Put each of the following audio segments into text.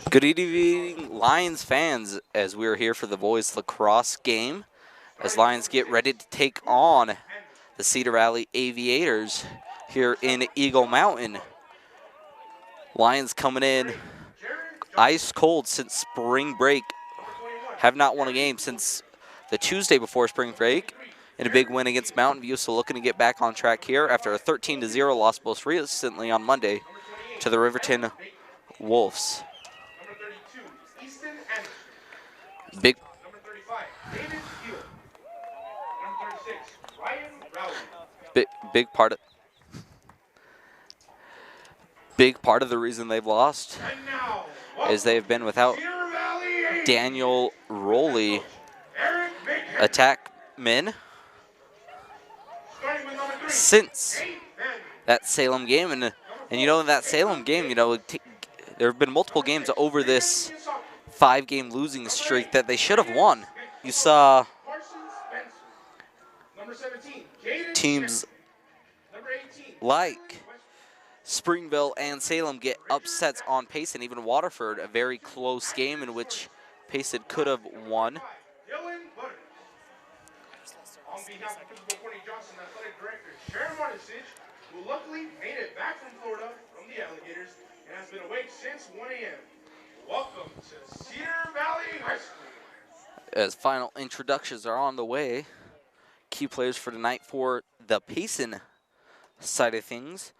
Good evening, Lions fans, as we are here for the boys lacrosse game, as Lions get ready to take on the Cedar Valley Aviators here in Eagle Mountain. Lions coming in ice cold since spring break, have not won a game since the Tuesday before spring break, in a big win against Mountain View, so looking to get back on track here after a 13-0 loss most recently on Monday to the Riverton Wolves. Big big part of the reason they've lost is they've been without Daniel Rowley, attackman, since that Salem game. And you know, in that Salem game, you know, there have been multiple games over this 5-game losing streak that they should have won. You saw teams like Springville and Salem get upsets on Payson, even Waterford, a very close game in which Payson could have won. On behalf of Principal Courtney Johnson, Athletic Director Sharon Martinsich, who luckily made it back from Florida from the Alligators and has been awake since 1 a.m. Welcome to Cedar Valley High School. As final introductions are on the way, key players for tonight for the Payson side of things.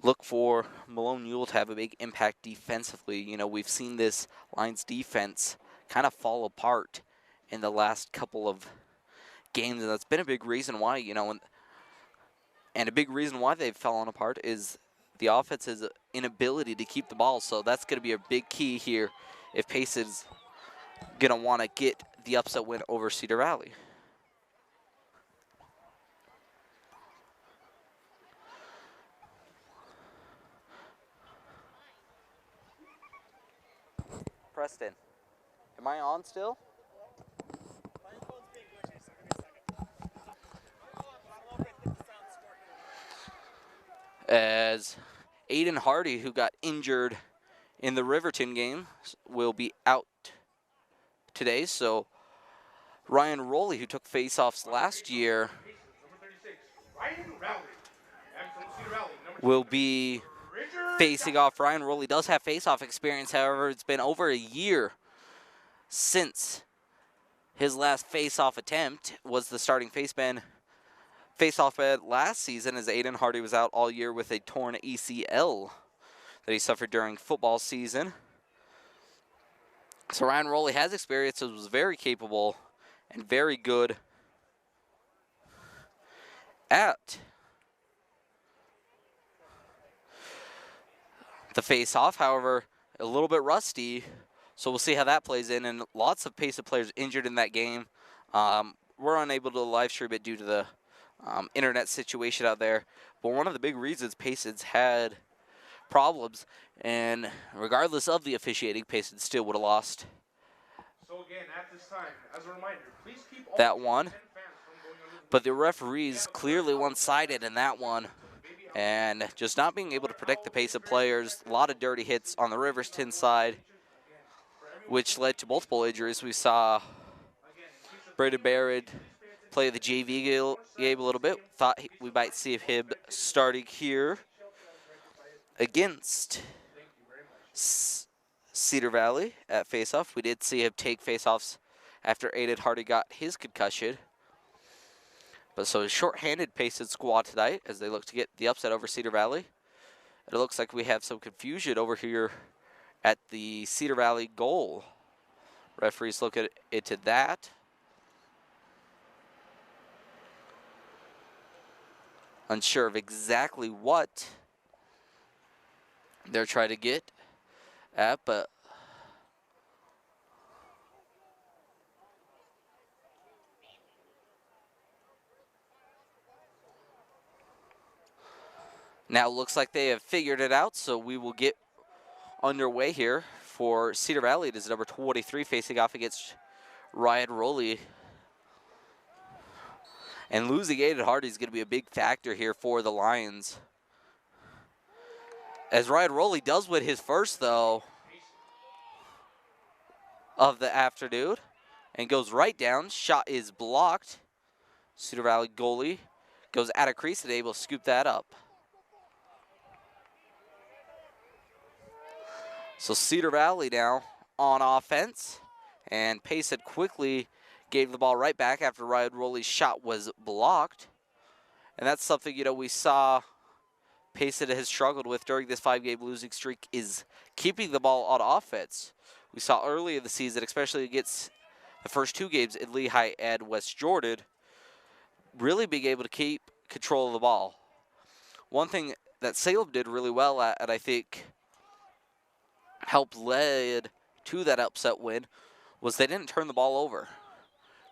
Look for Malone Ewell to have a big impact defensively. You know, we've seen this Lions defense kind of fall apart in the last couple of games, and that's been a big reason why, you know, and a big reason why they've fallen apart is the offense's inability to keep the ball. So that's going to be a big key here if Payson's going to want to get the upset win over Cedar Valley. Preston, am I on still? As Aiden Hardy, who got injured in the Riverton game, will be out today. So Ryan Rowley, who took faceoffs last year, will be facing off. Ryan Rowley does have faceoff experience, however, it's been over a year since His last face-off attempt was the starting face-off at last season, as Aiden Hardy was out all year with a torn ACL that he suffered during football season. So Ryan Rowley has experience, was very capable and very good at the face-off. However, a little bit rusty, so we'll see how that plays in. And lots of Payson players injured in that game. We're unable to live stream it due to the internet situation out there. But one of the big reasons Payson's had problems, and regardless of the officiating, Payson still would have lost. So again, at this time, as a reminder, please keep all that one. 10 fans from going under the But the referees clearly one-sided in that one, and just not being able to protect the Payson players. A lot of dirty hits on the Riverston side, which led to multiple injuries. We saw Braden Barrett play the JV game a little bit. Thought we might see him starting here against Cedar Valley at faceoff. We did see him take faceoffs after Aiden Hardy got his concussion. But so a short-handed Payson squad tonight as they look to get the upset over Cedar Valley. And it looks like we have some confusion over here at the Cedar Valley goal. Referees look into that. Unsure of exactly what they're trying to get at, but now it looks like they have figured it out, so we will get underway here for Cedar Valley. It is number 23 facing off against Ryan Rowley. And losing Aiden Hardy is going to be a big factor here for the Lions. As Ryan Rowley does win his first, though, of the afternoon, and goes right down. Shot is blocked. Cedar Valley goalie goes out of crease and able to scoop that up. So Cedar Valley now on offense, and Payson quickly gave the ball right back after Ryan Rowley's shot was blocked. And that's something, you know, we saw Payson has struggled with during this 5-game losing streak, is keeping the ball on offense. We saw early in the season, especially against the first 2 games in Lehigh and West Jordan, really being able to keep control of the ball. One thing that Salem did really well at, and I think helped lead to that upset win, was they didn't turn the ball over.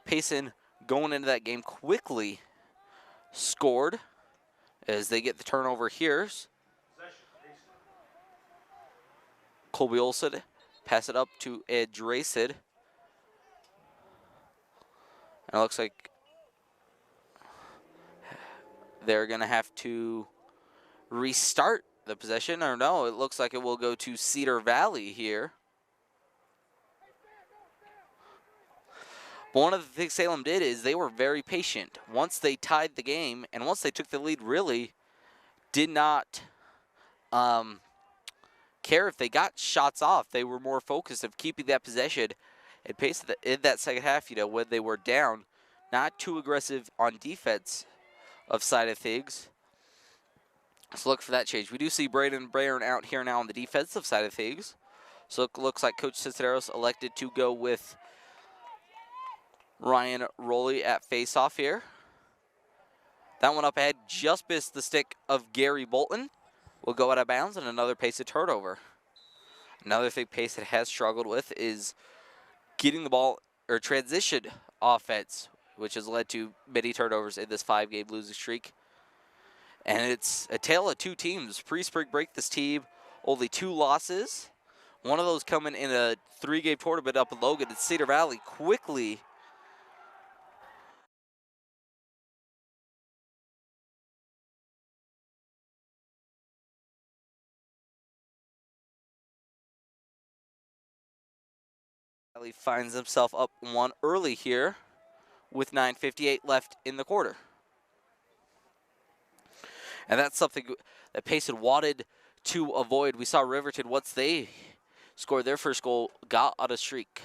Payson going into that game quickly scored as they get the turnover here. Colby Olson pass it up to Ed Dracid. And it looks like they're going to have to restart the possession. Or no, it looks like it will go to Cedar Valley here. But one of the things Salem did is they were very patient. Once they tied the game and once they took the lead, really did not care if they got shots off. They were more focused of keeping that possession and pace in that second half, you know, when they were down. Not too aggressive on defense of side of things. So look for that change. We do see Braden Barron out here now on the defensive side of things. So it looks like Coach Cisneros elected to go with Ryan Rowley at face-off here. That one up ahead just missed the stick of Gary Bolton. Will go out of bounds and another Payson turnover. Another thing Payson has struggled with is getting the ball or transition offense, which has led to many turnovers in this 5-game losing streak. And it's a tale of 2 teams. Pre-spring break, this team only 2 losses. One of those coming in a 3-game tournament up in Logan. And Cedar Valley quickly finds himself up 1 early here with 9:58 left in the quarter. And that's something that Payson wanted to avoid. We saw Riverton, once they scored their first goal, got on a streak.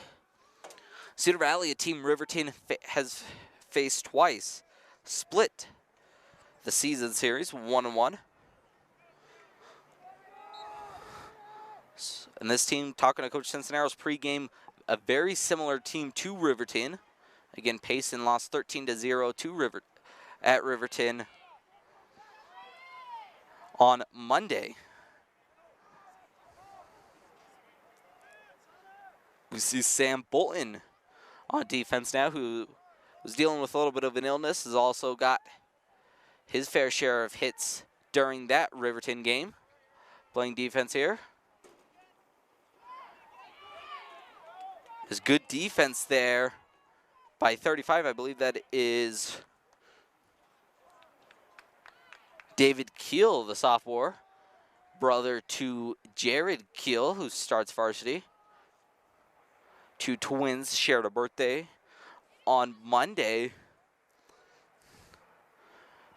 Cedar Valley, a team Riverton has faced twice, split the season series 1-1. And this team, talking to Coach Cincenaro's pregame, a very similar team to Riverton. Again, Payson lost 13-0 to at Riverton on Monday. We see Sam Bolton on defense now, who was dealing with a little bit of an illness, has also got his fair share of hits during that Riverton game, playing defense here. There's good defense there by 35. I believe that is David Keel, the sophomore, brother to Jared Keel, who starts varsity. Two twins shared a birthday on Monday.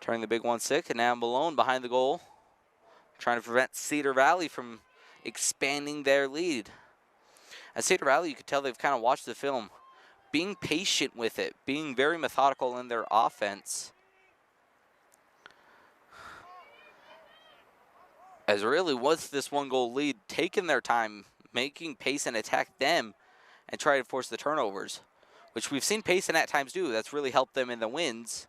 Turning the big 1-6, and now Malone behind the goal, trying to prevent Cedar Valley from expanding their lead. At Cedar Valley, you could tell they've kind of watched the film, being patient with it, being very methodical in their offense. As really was this 1-goal lead, taking their time, making Payson attack them and try to force the turnovers, which we've seen Payson at times do. That's really helped them in the wins,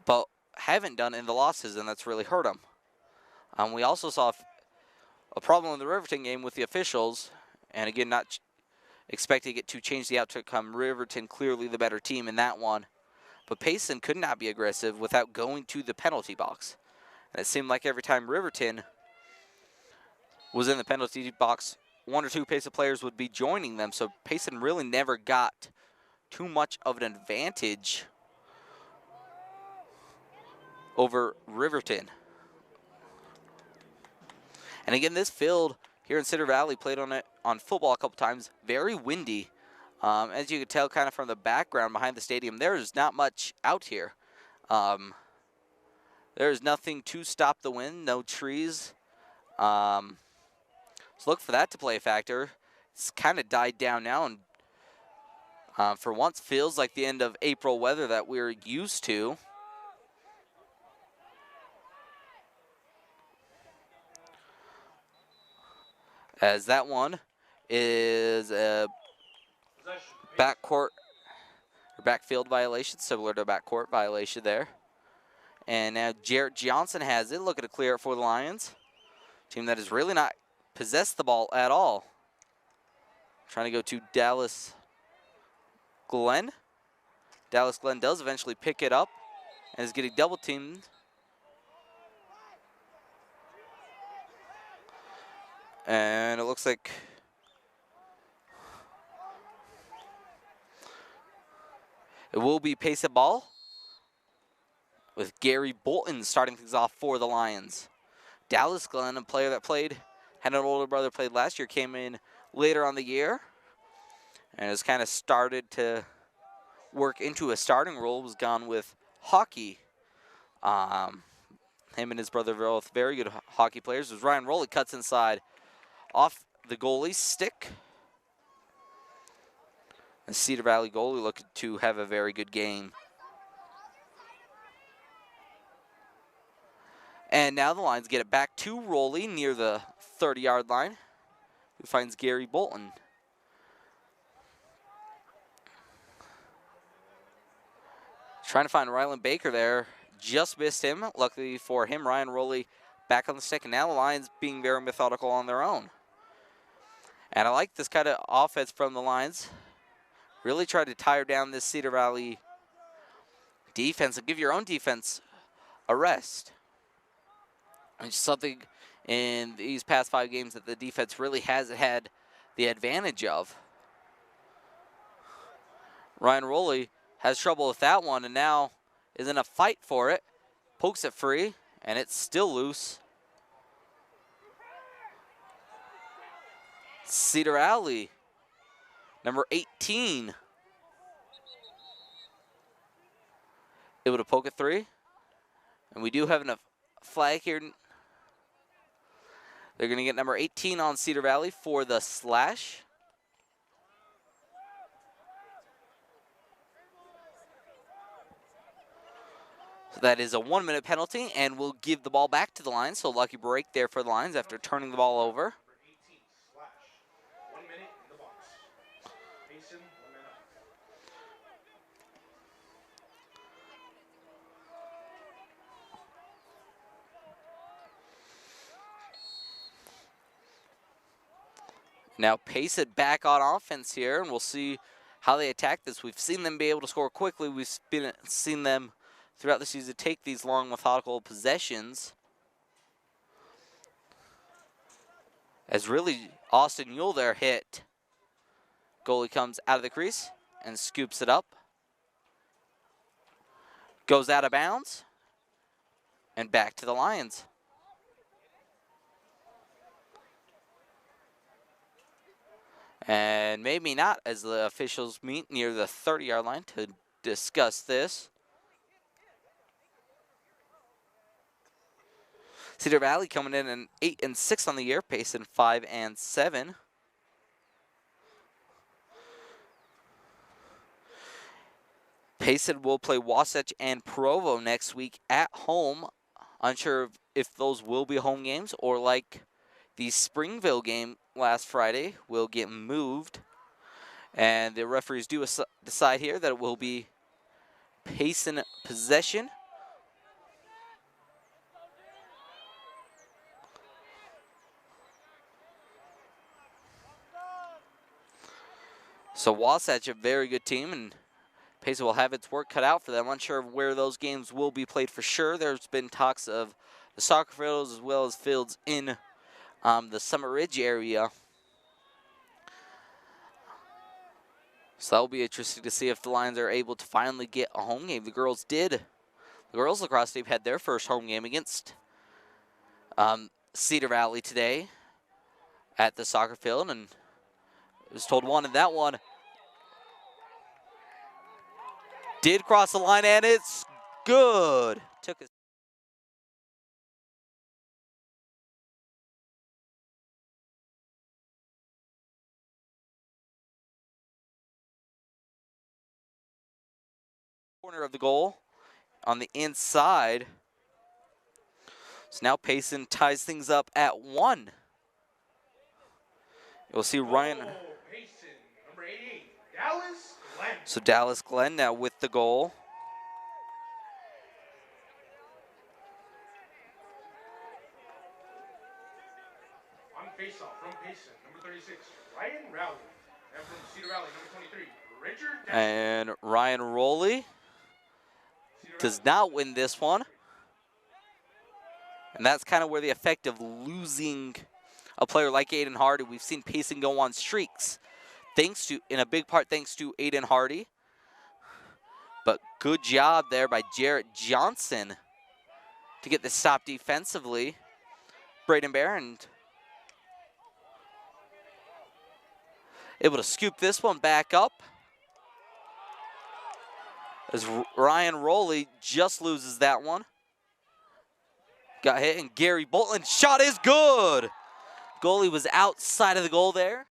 but haven't done in the losses, and that's really hurt them. We also saw a problem in the Riverton game with the officials, and again, not expecting it to change the outcome. Riverton clearly the better team in that one, but Payson could not be aggressive without going to the penalty box. And it seemed like every time Riverton was in the penalty box, one or two Payson players would be joining them, so Payson really never got too much of an advantage over Riverton. And again, this field here in Cedar Valley, played on it on football a couple times, very windy. As you can tell kind of from the background behind the stadium, there's not much out here. There's nothing to stop the wind, no trees. So look for that to play a factor. It's kind of died down now, and for once feels like the end of April weather that we're used to. As that one is a backcourt or backfield violation, similar to a backcourt violation there. And now Jarrett Johnson has it, looking to clear it for the Lions. Team that has really not possessed the ball at all. Trying to go to Dallas Glenn. Dallas Glenn does eventually pick it up and is getting double teamed. And it looks like it will be pace of ball with Gary Bolton starting things off for the Lions. Dallas Glenn, a player that had an older brother, played last year, came in later on the year and has kind of started to work into a starting role, was gone with hockey. Him and his brother are both very good hockey players. As Ryan Rowley cuts inside off the goalie's stick. And Cedar Valley goalie looking to have a very good game. And now the Lions get it back to Rowley near the 30-yard line, who finds Gary Bolton. Trying to find Rylan Baker there. Just missed him. Luckily for him, Ryan Rowley back on the stick. And now the Lions being very methodical on their own. And I like this kind of offense from the Lions. Really try to tire down this Cedar Valley defense and give your own defense a rest. It's something in these past 5 games that the defense really hasn't had the advantage of. Ryan Rowley has trouble with that one and now is in a fight for it. Pokes it free, and it's still loose. Cedar Valley, number 18. Able to poke it free. And we do have a flag here. They're going to get number 18 on Cedar Valley for the slash. So that is a 1-minute penalty, and we'll give the ball back to the Lions. So lucky break there for the Lions after turning the ball over. 1 minute in the box. Mason, 1 minute. Now pace it back on offense here, and we'll see how they attack this. We've seen them be able to score quickly. We've seen them throughout the season take these long, methodical possessions. As really Austin Yule there hit. Goalie comes out of the crease and scoops it up. Goes out of bounds. And back to the Lions. And maybe not, as the officials meet near the 30-yard line to discuss this. Cedar Valley coming in an 8-6 on the year, pacing 5-7. Payson will play Wasatch and Provo next week at home. Unsure if those will be home games or, like the Springville game last Friday, will get moved. And the referees do decide here that it will be Payson possession. So Wasatch, a very good team, and Payson will have its work cut out for them. Unsure of where those games will be played for sure. There's been talks of the soccer fields as well as fields in the Summit Ridge area. So that'll be interesting to see if the Lions are able to finally get a home game. The girls did. The girls lacrosse team had their first home game against Cedar Valley today at the soccer field, and it was told one, and that one did cross the line, and it's good. Took a corner of the goal on the inside. So now Payson ties things up at 1. You'll see Ryan. Payson, number 88, Dallas Glenn. So Dallas Glenn now with the goal. On faceoff from Payson, number 36, Ryan Rowley. And from Cedar Valley, number 23, Richard Dasher. And Ryan Rowley does not win this one. And that's kind of where the effect of losing a player like Aiden Hardy. We've seen Payson go on streaks, in a big part thanks to Aiden Hardy. But good job there by Jarrett Johnson to get the stop defensively. Braden Barron able to scoop this one back up, as Ryan Rowley just loses that one. Got hit, and Gary Boltland's shot is good. Goalie was outside of the goal there.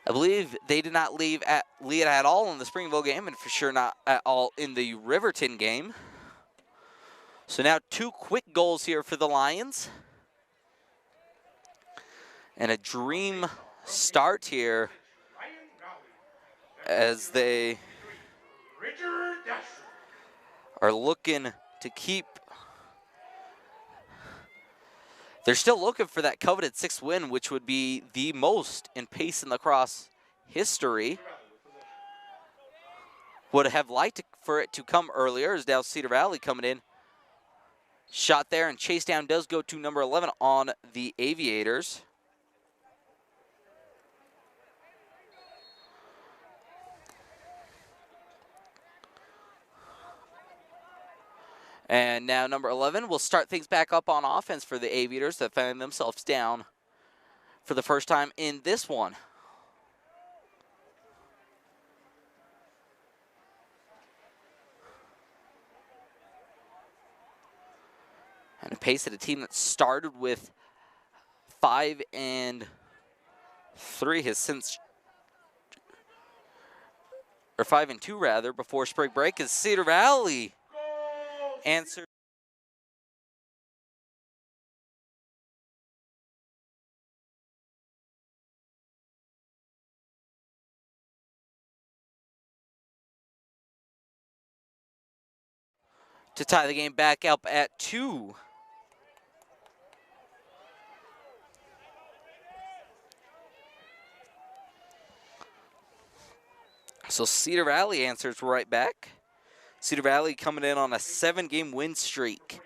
I believe they did not lead at all in the Springville game, and for sure not at all in the Riverton game. So now 2 quick goals here for the Lions. And a dream start here as they are looking to keep. They're still looking for that coveted 6th win, which would be the most in Payson lacrosse history. Would have liked for it to come earlier, as now Cedar Valley coming in. Shot there, and chase down does go to number 11 on the Aviators. And now number 11 will start things back up on offense for the Aviators that found themselves down for the first time in this one. And a pace at a team that started with 5-3 has since, or 5-2 rather, before spring break, as Cedar Valley answers. To tie the game back up at 2. So Cedar Valley answers right back. Cedar Valley coming in on a 7-game win streak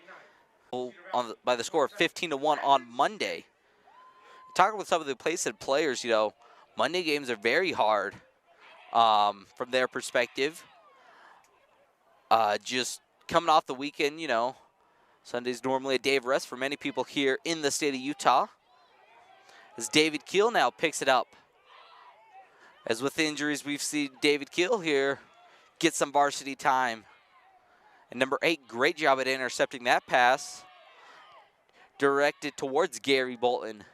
by the score of 15-1 on Monday. Talking with some of the placed players, Monday games are very hard from their perspective. Just coming off the weekend, Sunday's normally a day of rest for many people here in the state of Utah. As David Keel now picks it up. As with injuries, we've seen David Keel here get some varsity time. And number 8, great job at intercepting that pass. Directed towards Gary Bolton.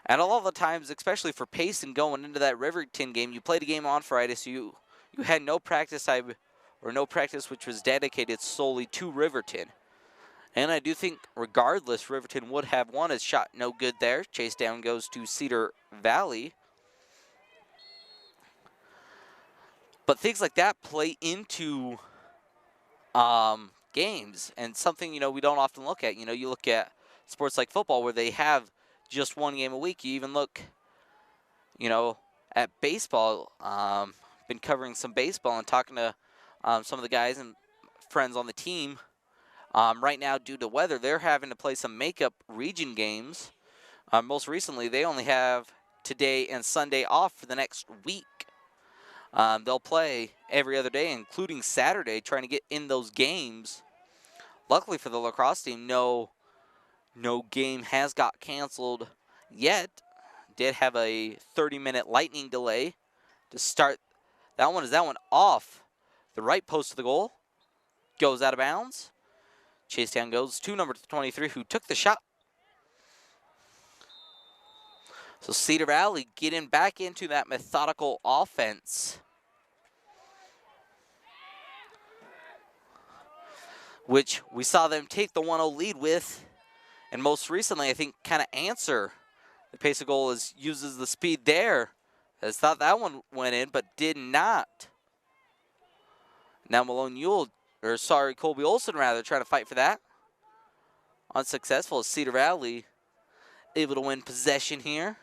And a lot of the times, especially for Payson going into that Riverton game, you played a game on Friday, so you had no practice time, or no practice which was dedicated solely to Riverton. And I do think, regardless, Riverton would have won. His shot no good there. Chase down goes to Cedar Valley. But things like that play into games, and something, we don't often look at. You look at sports like football where they have just one game a week. You even look, at baseball. Been covering some baseball and talking to some of the guys and friends on the team. Right now, due to weather, they're having to play some makeup region games. Most recently, they only have today and Sunday off for the next week. They'll play every other day, including Saturday, trying to get in those games. Luckily for the lacrosse team, no game has got canceled yet. Did have a 30-minute lightning delay to start. That one off the right post of the goal. Goes out of bounds. Chase down goes to number 23, who took the shot. So Cedar Valley getting back into that methodical offense, which we saw them take the 1-0 lead with, and most recently, I think, kind of answer the pace of goal uses the speed there. As thought that one went in, but did not. Now Colby Olson rather, trying to fight for that. Unsuccessful as Cedar Valley able to win possession here.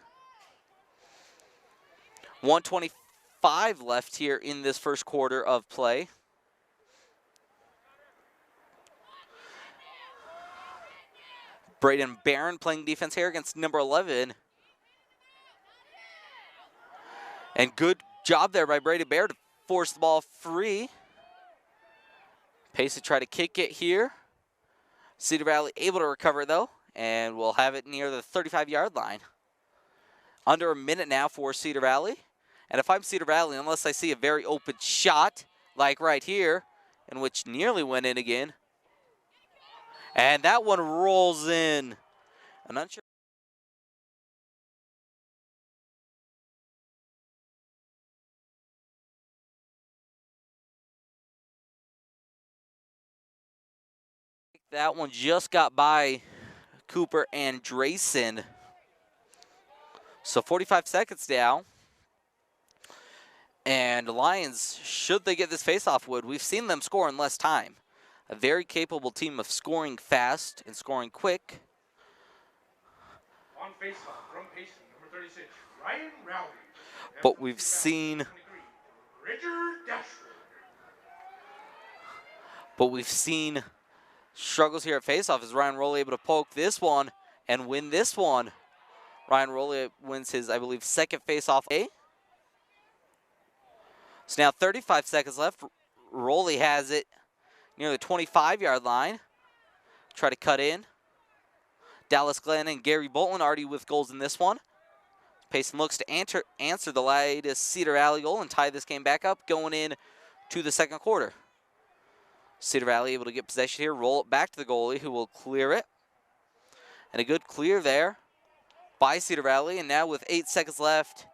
1:25 left here in this first quarter of play. Braden Barron playing defense here against number 11. And good job there by Braden Barron to force the ball free. Pace to try to kick it here. Cedar Valley able to recover though, and we'll have it near the 35-yard line. Under a minute now for Cedar Valley. And if I'm Cedar Valley, unless I see a very open shot, like right here, in which nearly went in again. And that one rolls in. I'm not sure. That one just got by Cooper and Drayson. So 45 seconds now. And Lions, should they get this faceoff, we've seen them score in less time. A very capable team of scoring fast and scoring quick. On faceoff from Payson, number 36, Ryan Rowley. But we've seen Richard Dashwood. But we've seen struggles here at faceoff. Is Ryan Rowley able to poke this one and win this one? Ryan Rowley wins his, I believe, second faceoff. So now 35 seconds left. Rowley has it near the 25-yard line. Try to cut in. Dallas Glenn and Gary Bolton already with goals in this one. Payson looks to answer the latest Cedar Valley goal and tie this game back up going in to the second quarter. Cedar Valley able to get possession here, roll it back to the goalie who will clear it. And a good clear there by Cedar Valley. And now with 8 seconds left,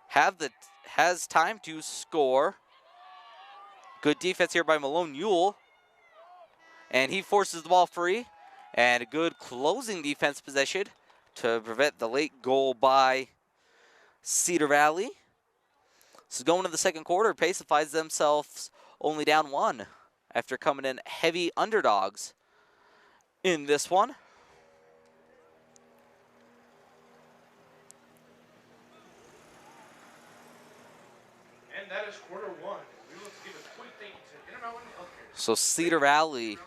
has time to score. Good defense here by Malone Ewell. And he forces the ball free. And a good closing defense possession to prevent the late goal by Cedar Valley. So going into the second quarter, Pace finds themselves only down 1 after coming in heavy underdogs in this one. And that is quarter 1. We will give a quick thank you to Intermountain Healthcare. So Cedar Valley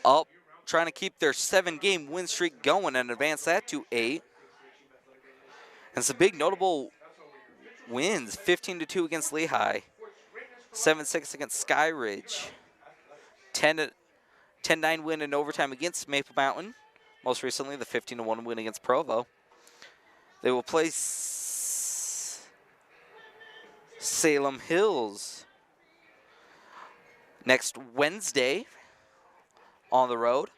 up, trying to keep their 7-game win streak going and advance that to 8. And some big notable wins: 15-2 against Lehigh, 7-6 against Sky Ridge, 10-9 win in overtime against Maple Mountain. Most recently, the 15-1 win against Provo. They will play Salem Hills next Wednesday on the road.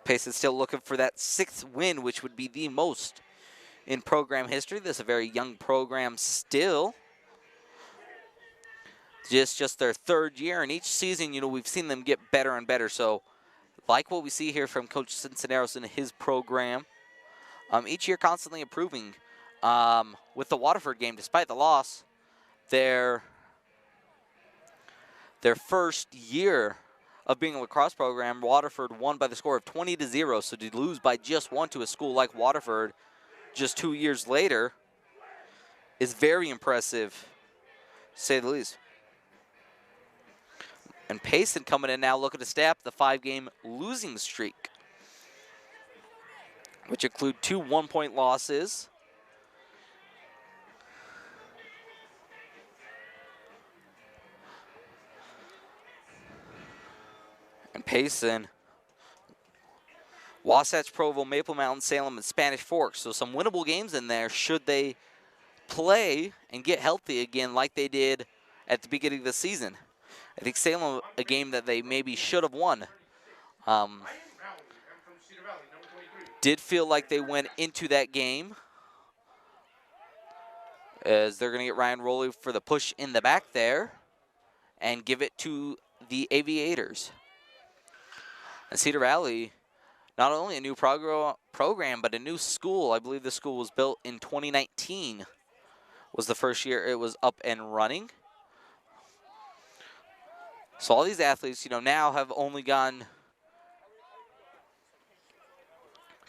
Pace is still looking for that 6th win, which would be the most in program history. This is a very young program still. Just their 3rd year, and each season, we've seen them get better and better. So, like what we see here from Coach Cincenaros and his program, each year constantly improving. With the Waterford game, despite the loss, their first year of being a lacrosse program, Waterford won by the score of 20-0. So to lose by just 1 to a school like Waterford just 2 years later is very impressive, to say the least. And Payson coming in now looking to stay up the 5-game losing streak, which include 2 one-point losses. And Payson, Wasatch, Provo, Maple Mountain, Salem, and Spanish Fork. So some winnable games in there should they play and get healthy again like they did at the beginning of the season. I think Salem, a game that they maybe should have won. Did feel like they went into that game, as they're going to get Ryan Rowley for the push in the back there and give it to the Aviators. And Cedar Valley, not only a new program, but a new school. I believe the school was built in 2019, was the first year it was up and running. So all these athletes, now have only gone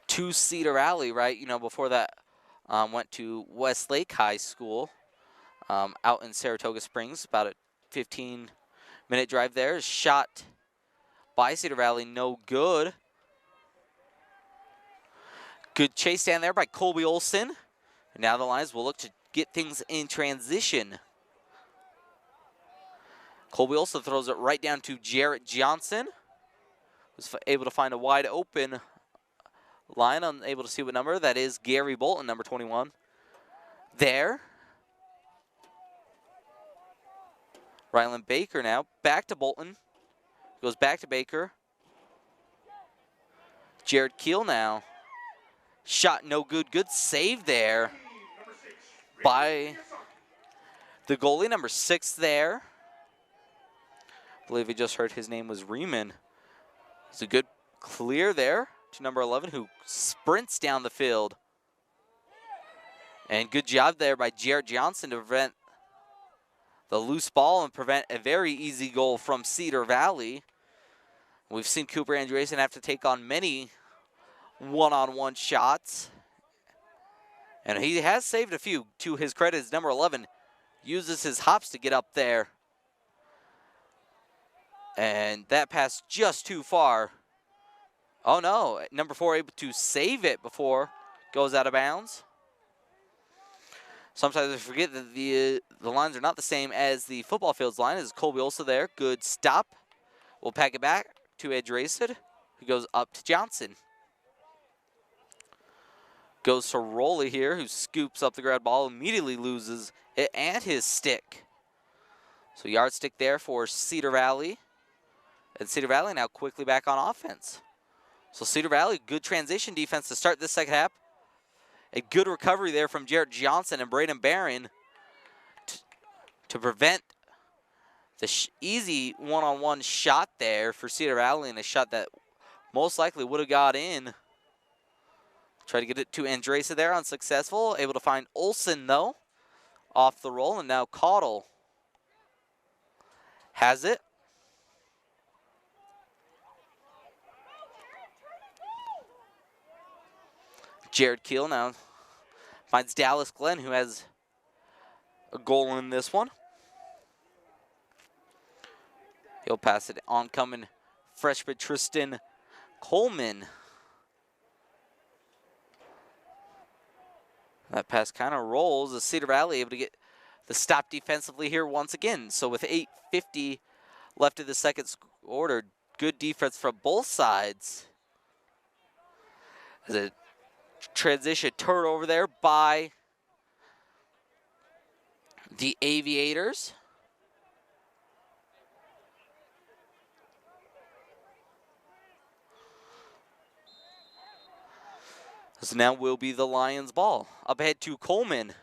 to Cedar Valley, right? Before that, went to Westlake High School out in Saratoga Springs, about a 15-minute drive there. Shot by Cedar Valley, no good. Good chase down there by Colby Olson. And now the Lions will look to get things in transition. Colby Olson throws it right down to Jarrett Johnson, who's able to find a wide open line. Unable to see what number. That is Gary Bolton, number 21. There. Ryland Baker now. Back to Bolton. Goes back to Baker. Jared Keel now. Shot no good. Good save there by the goalie, number 6 there. I believe we just heard his name was Riemann. It's a good clear there to number 11, who sprints down the field. And good job there by Jarrett Johnson to prevent the loose ball and prevent a very easy goal from Cedar Valley. We've seen Cooper Andreessen have to take on many one-on-one shots. And he has saved a few. To his credit, his number 11 uses his hops to get up there. And that pass just too far. Oh no, number 4 able to save it before it goes out of bounds. Sometimes I forget that the lines are not the same as the football field's line. Is Colby also there? Good stop. We'll pack it back to Andreessen, who goes up to Johnson. Goes to Rowley here, who scoops up the ground ball, immediately loses it and his stick. So yardstick there for Cedar Valley. And Cedar Valley now quickly back on offense. So Cedar Valley, good transition defense to start this second half. A good recovery there from Jarrett Johnson and Braden Barron to prevent the easy one-on-one shot there for Cedar Valley, and a shot that most likely would have got in. Try to get it to Andresa there, unsuccessful. Able to find Olsen, though, off the roll, and now Caudle has it. Jared Keel now finds Dallas Glenn, who has a goal in this one. He'll pass it oncoming freshman Tristan Coleman. That pass kind of rolls as Cedar Valley able to get the stop defensively here once again. So with 8:50 left in the second quarter, good defense from both sides. As a transition turnover there by the Aviators. So now will be the Lions ball. Up ahead to Coleman.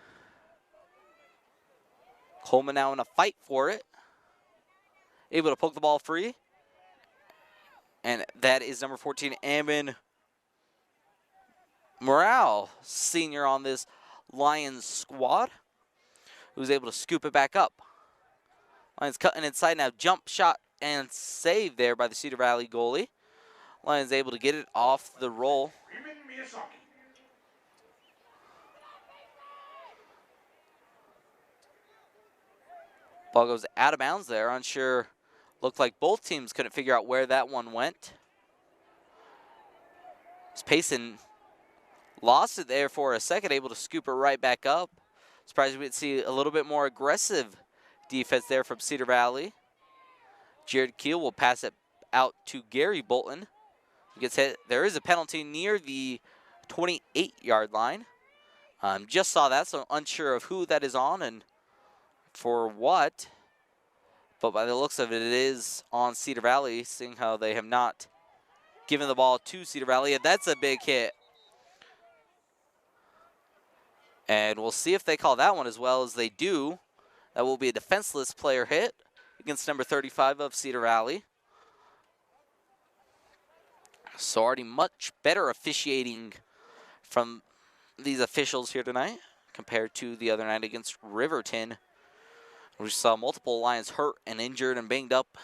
Coleman now in a fight for it. Able to poke the ball free. And that is number 14, Ammon Morale, senior on this Lions squad, who's able to scoop it back up. Lions cutting inside now. Jump shot and save there by the Cedar Valley goalie. Lions able to get it off the roll. Ball goes out of bounds there. Unsure. Looked like both teams couldn't figure out where that one went. Payson lost it there for a second, able to scoop it right back up. Surprised we didn't see a little bit more aggressive defense there from Cedar Valley. Jared Keel will pass it out to Gary Bolton. He gets hit. There is a penalty near the 28-yard line. Just saw that, so unsure of who that is on and for what. But by the looks of it, it is on Cedar Valley, seeing how they have not given the ball to Cedar Valley. And that's a big hit. And we'll see if they call that one as well as they do. That will be a defenseless player hit against number 35 of Cedar Valley. So already much better officiating from these officials here tonight compared to the other night against Riverton. We saw multiple Lions hurt and injured and banged up.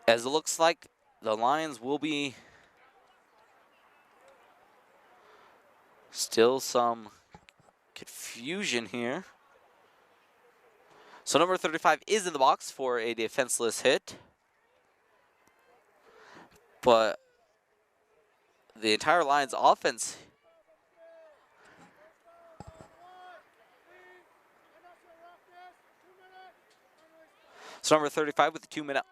As it looks like the Lions will be still some confusion here. So number 35 is in the box for a defenseless hit. But the entire Lions offense so number 35 with the 2-minute.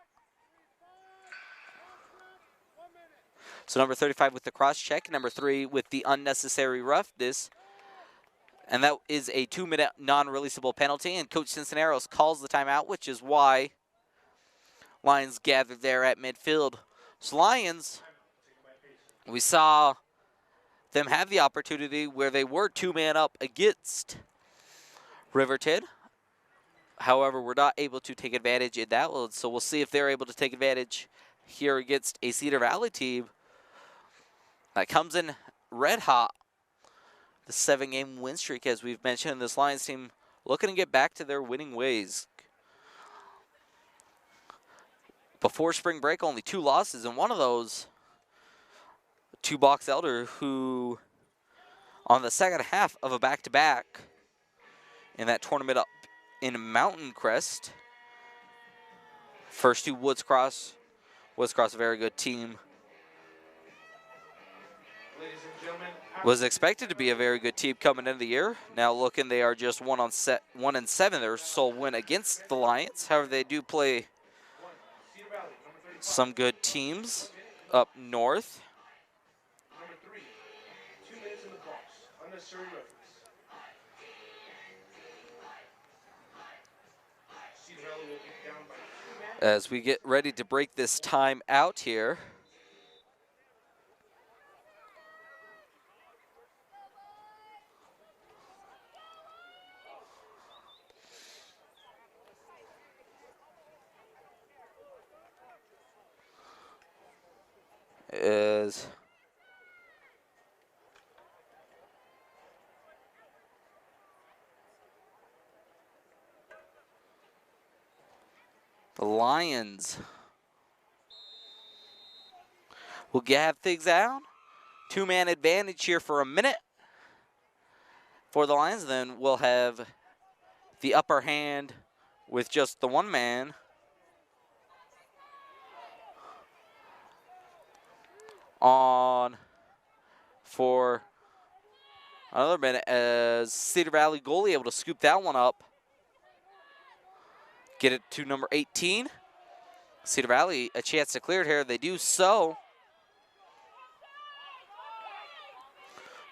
So number 35 with the cross check, number 3 with the unnecessary roughness. And that is a 2-minute non-releasable penalty. And Coach Cincinnati calls the timeout, which is why Lions gathered there at midfield. So Lions, we saw them have the opportunity where they were 2-man up against Riverton. However, we're not able to take advantage in that one. So we'll see if they're able to take advantage here against a Cedar Valley team that comes in red hot. The 7-game win streak, as we've mentioned, this Lions team looking to get back to their winning ways. Before spring break, only 2 losses, and one of those to Box Elder, who on the second half of a back-to-back in that tournament up in Mountain Crest. First to Woods Cross. Woods Cross, a very good team. Was expected to be a very good team coming into the year. Now looking, they are just 1-7. Their sole win against the Lions. However, they do play some good teams up north. Number 3, 2 minutes in the box. Unnecessary roughness. Cedar Valley will be down by 2 men. As we get ready to break this time out here. As the Lions will have things out. 2-man advantage here for a minute for the Lions. Then we'll have the upper hand with just the 1 man. On for another minute as Cedar Valley goalie able to scoop that one up. Get it to number 18. Cedar Valley a chance to clear it here. They do so.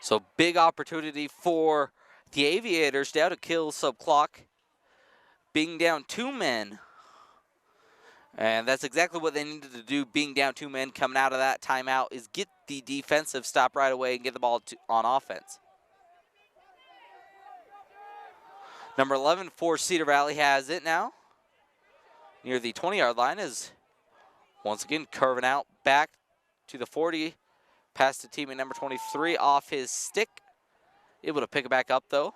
So big opportunity for the Aviators now to kill sub clock, being down 2 men. And that's exactly what they needed to do, being down 2 men coming out of that timeout, is get the defensive stop right away and get the ball on offense. Number 11 for Cedar Valley has it now. Near the 20-yard line is once again curving out back to the 40. Pass to teammate number 23 off his stick. Able to pick it back up though.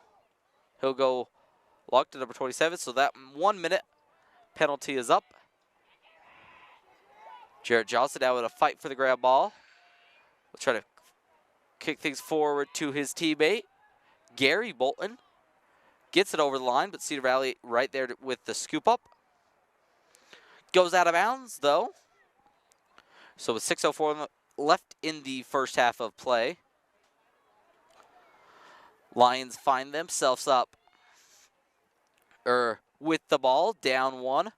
He'll go locked to number 27, so that 1 minute penalty is up. Jarrett Johnson now with a fight for the grab ball. We'll try to kick things forward to his teammate. Gary Bolton gets it over the line, but Cedar Valley right there with the scoop up. Goes out of bounds though. So with 6:04 left in the first half of play, Lions find themselves up with the ball, down 1.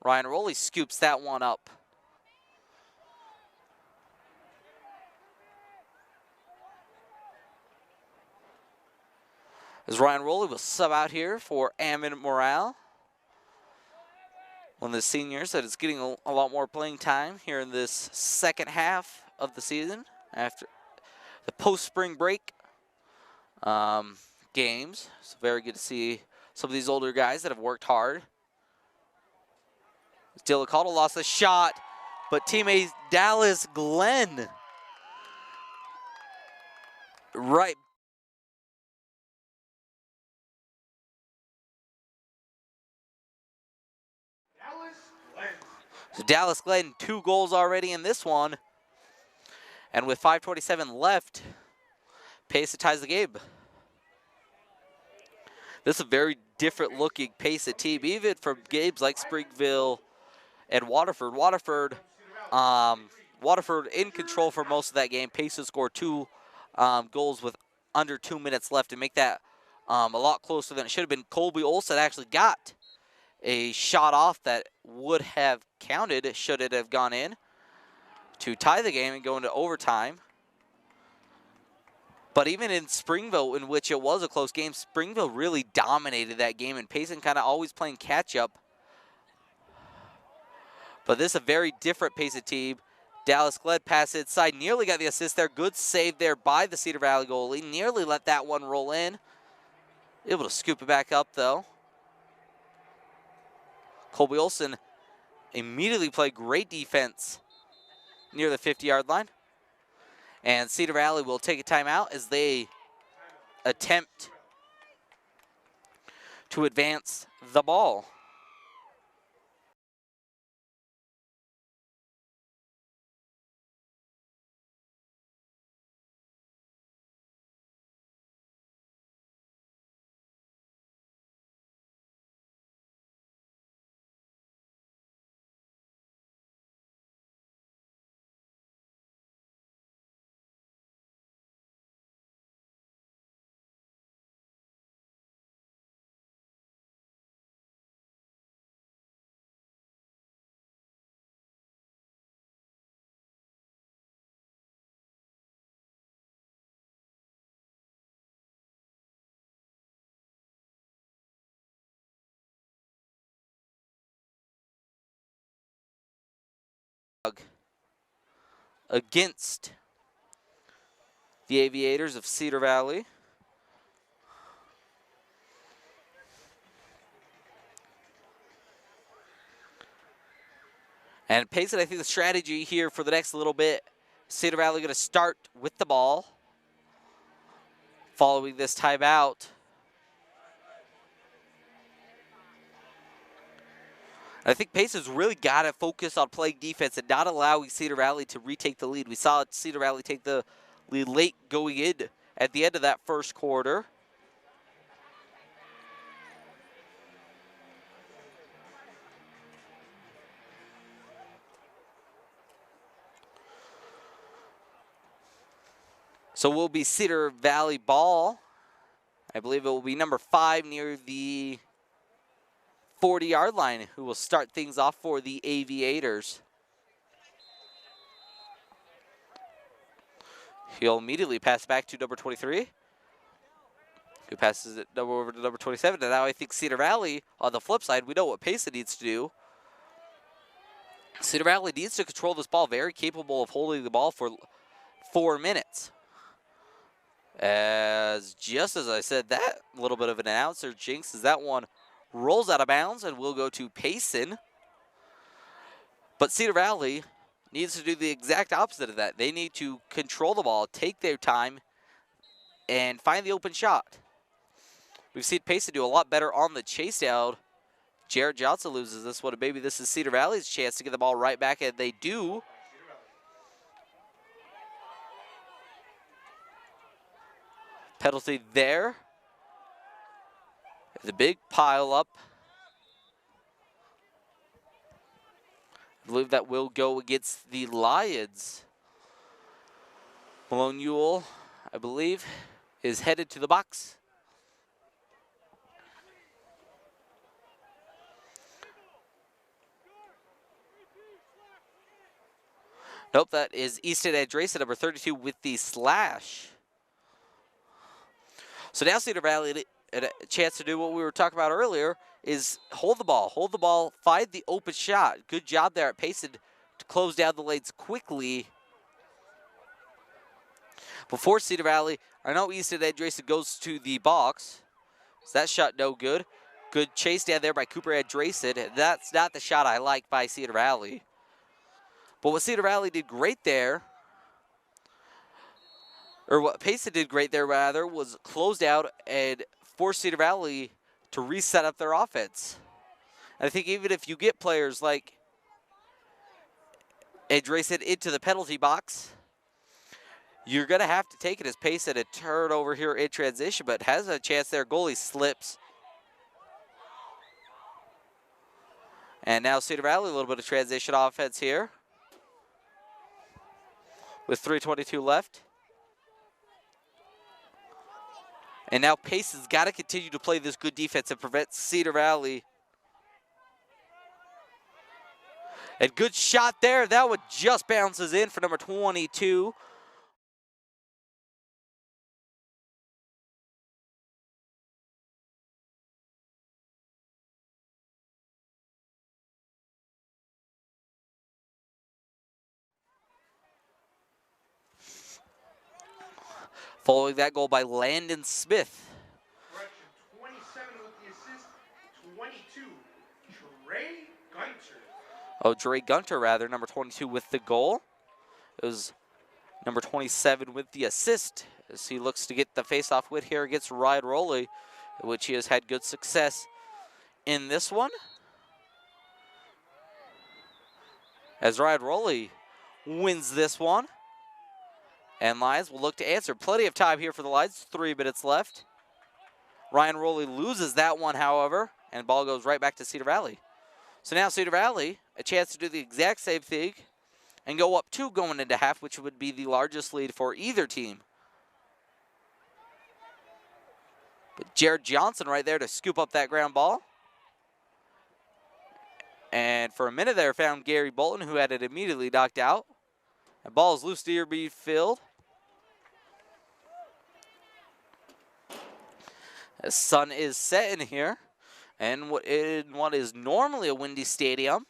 Ryan Rowley scoops that one up. As Ryan Rowley will sub out here for Ammon Morale, one of the seniors that is getting a lot more playing time here in this second half of the season after the post-spring break games. So very good to see some of these older guys that have worked hard. Dillacaldo lost the shot, but teammate Dallas Glenn right. So Dallas Glenn 2 goals already in this one. And with 5:27 left, Pace ties the game. This is a very different looking Pace team, even from games like Springville and Waterford. Waterford in control for most of that game. Pace would score 2 goals with under 2 minutes left and make that a lot closer than it should have been. Colby Olsen actually got a shot off that would have counted should it have gone in to tie the game and go into overtime. But even in Springville, in which it was a close game, Springville really dominated that game, and Payson kind of always playing catch-up. But this is a very different Payson team. Dallas Glenn pass inside, nearly got the assist there. Good save there by the Cedar Valley goalie. Nearly let that one roll in. Able to scoop it back up, though. Colby Olsen immediately played great defense near the 50-yard line. And Cedar Valley will take a timeout as they attempt to advance the ball. against the Aviators of Cedar Valley. And Payson, I think the strategy here for the next little bit, Cedar Valley going to start with the ball following this timeout. I think Payson's really got to focus on playing defense and not allowing Cedar Valley to retake the lead. We saw Cedar Valley take the lead late going in at the end of that first quarter. So will be Cedar Valley ball. I believe it will be number 5 near the 40-yard line who will start things off for the Aviators. He'll immediately pass back to number 23, who passes it over to number 27. And now I think Cedar Valley, on the flip side, we know what Payson needs to do. Cedar Valley needs to control this ball, very capable of holding the ball for 4 minutes. Just as I said, that little bit of an announcer jinx as that one rolls out of bounds and will go to Payson. But Cedar Valley needs to do the exact opposite of that. They need to control the ball, take their time, and find the open shot. We've seen Payson do a lot better on the chase down. Jared Johnson loses this one, and maybe this is Cedar Valley's chance to get the ball right back, and they do. Penalty there. The big pile up. I believe that will go against the Lions. Malone Ewell, I believe, is headed to the box. Nope, that is Easton Andresen, number 32, with the slash. So now Cedar Valley, a chance to do what we were talking about earlier, is hold the ball, find the open shot. Good job there at Payson to close down the lanes quickly. Before Cedar Valley, I know Easton Andresen goes to the box. So that shot no good. Good chase down there by Cooper Andresen. That's not the shot I like by Cedar Valley. But what Cedar Valley did great there, or what Payson did great there rather, was closed out and force Cedar Valley to reset up their offense. And I think even if you get players like Andresen into the penalty box, you're going to have to take it as Payson a turnover here in transition, but has a chance there. Goalie slips. And now Cedar Valley, a little bit of transition offense here with 3:22 left. And now Payson's got to continue to play this good defense and prevent Cedar Valley. And good shot there. That one just bounces in for number 22. Following that goal by Landon Smith. Correction, 27 with the assist, 22, Trey Gunter. Oh, Dre Gunter, rather, number 22 with the goal. It was number 27 with the assist as he looks to get the faceoff win here against Ryan Rowley, which he has had good success in this one. As Ryan Rowley wins this one. And Lions will look to answer. Plenty of time here for the Lions. 3 minutes left. Ryan Rowley loses that one, however, and ball goes right back to Cedar Valley. So now Cedar Valley, a chance to do the exact same thing and go up 2 going into half, which would be the largest lead for either team. But Jared Johnson right there to scoop up that ground ball. And for a minute there, found Gary Bolton, who had it immediately knocked out. The ball is loose to be filled. The sun is setting here. And in what is normally a windy stadium,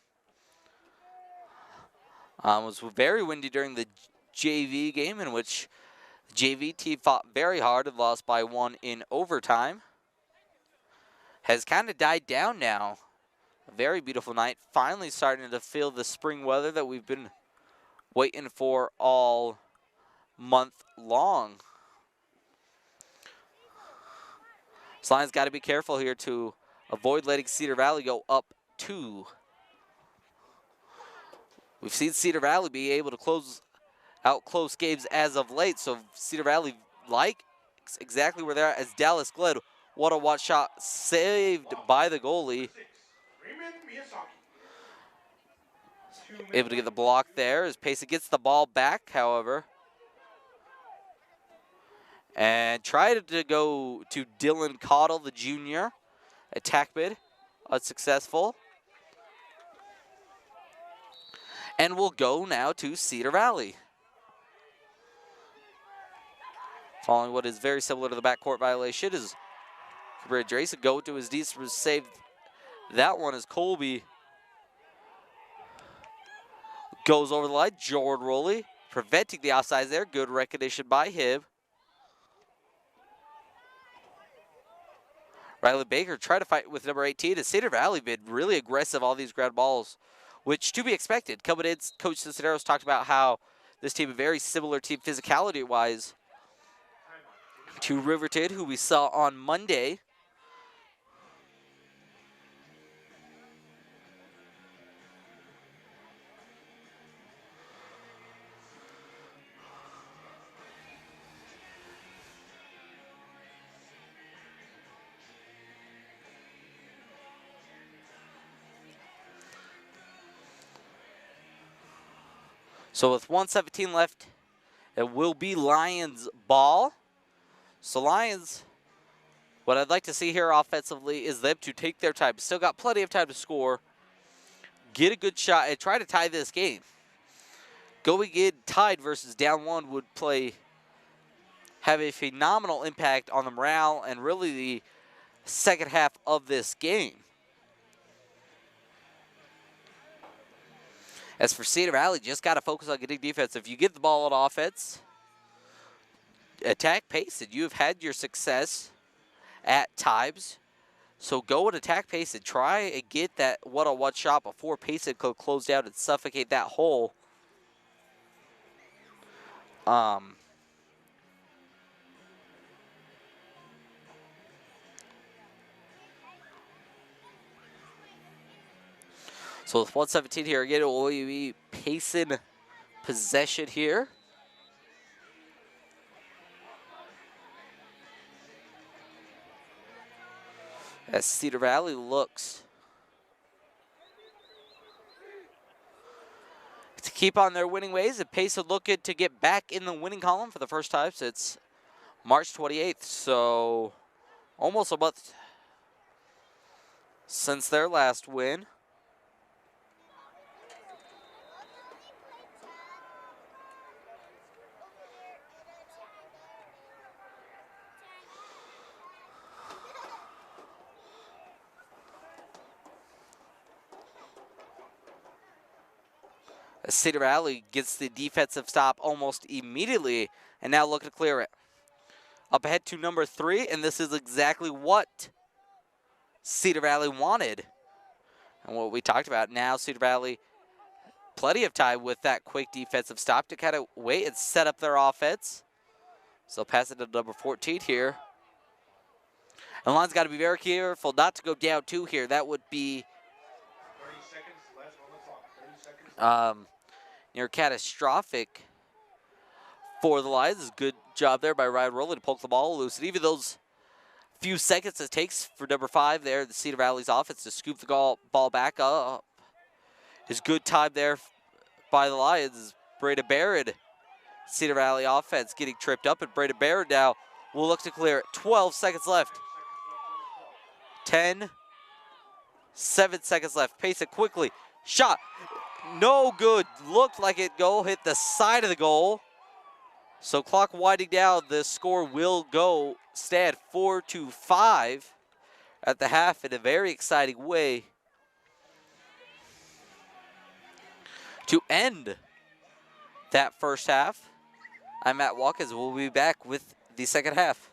It was very windy during the JV game, in which the JV team fought very hard and lost by 1 in overtime. Has kind of died down now. A very beautiful night. Finally starting to feel the spring weather that we've been waiting for all month long. So Lions got to be careful here to avoid letting Cedar Valley go up 2. We've seen Cedar Valley be able to close out close games as of late, so Cedar Valley likes exactly where they're at as Dallas Glenn. What a watch shot saved by the goalie. Able to get the block there as Payson gets the ball back, however. And tried to go to Dylan Cottle, the junior. Attack bid, unsuccessful. And we'll go now to Cedar Valley. Following what is very similar to the backcourt violation is Bridge Race. Go to his knees to save that one as Colby goes over the line. Jordan Rowley preventing the offsides there. Good recognition by him. Riley Baker tried to fight with number 18. And Cedar Valley been really aggressive on these ground balls, which to be expected. Coming in, Coach Cisneros talked about how this team, a very similar team physicality-wise to Riverton, who we saw on Monday. So with 1:17 left, it will be Lions ball. So Lions, what I'd like to see here offensively is them to take their time. Still got plenty of time to score, get a good shot, and try to tie this game. Going in tied versus down 1 would have a phenomenal impact on the morale and really the second half of this game. As for Cedar Valley, just got to focus on getting defense. If you get the ball on offense, attack Payson. You've had your success at times. So go and attack Payson. Try and get that one-on-one shot before Payson could close down and suffocate that hole. So with 1:17 here, again, it will be Payson possession here. As Cedar Valley looks to keep on their winning ways, and Payson looking to get back in the winning column for the first time since March 28th. So almost a month since their last win. Cedar Valley gets the defensive stop almost immediately, and now looking to clear it. Up ahead to number 3, and this is exactly what Cedar Valley wanted. And what we talked about, now Cedar Valley, plenty of time with that quick defensive stop to kind of wait and set up their offense. So pass it to number 14 here. And Lions got to be very careful not to go down 2 here. That would be 30 seconds left on the clock. 30 seconds. Near catastrophic for the Lions. Good job there by Ryan Rowley to poke the ball loose. And even those few seconds it takes for number 5 there, the Cedar Valley's offense, to scoop the ball back up is good time there by the Lions. Breda Barrett, Cedar Valley offense getting tripped up, and Breda Barrett now will look to clear it. 12 seconds left. 10, 7 seconds left. Pace it quickly. Shot. No good. Looked like it hit the side of the goal. So clock winding down, the score will stand 4-5 at the half in a very exciting way to end that first half. I'm Matt Watkins. We'll be back with the second half.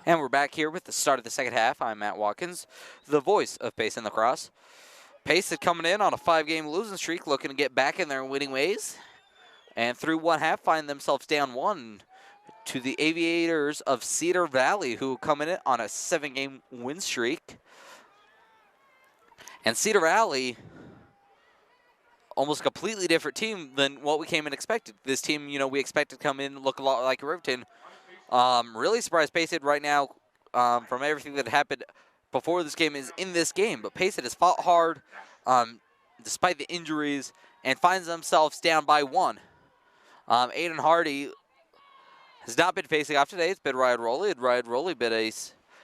And we're back here with the start of the second half. I'm Matt Watkins, the voice of Payson Lacrosse. Payson coming in on a 5-game losing streak, looking to get back in their winning ways. And through one half, find themselves down 1 to the Aviators of Cedar Valley, who come in on a 7-game win streak. And Cedar Valley, almost a completely different team than what we came and expected. This team, we expected to come in and look a lot like Riverton. Really surprised Payson right now from everything that happened before this game is in this game. But Payson has fought hard despite the injuries and finds themselves down by 1. Aiden Hardy has not been facing off today. It's been Ryan Rowley. And Ryan Rowley been a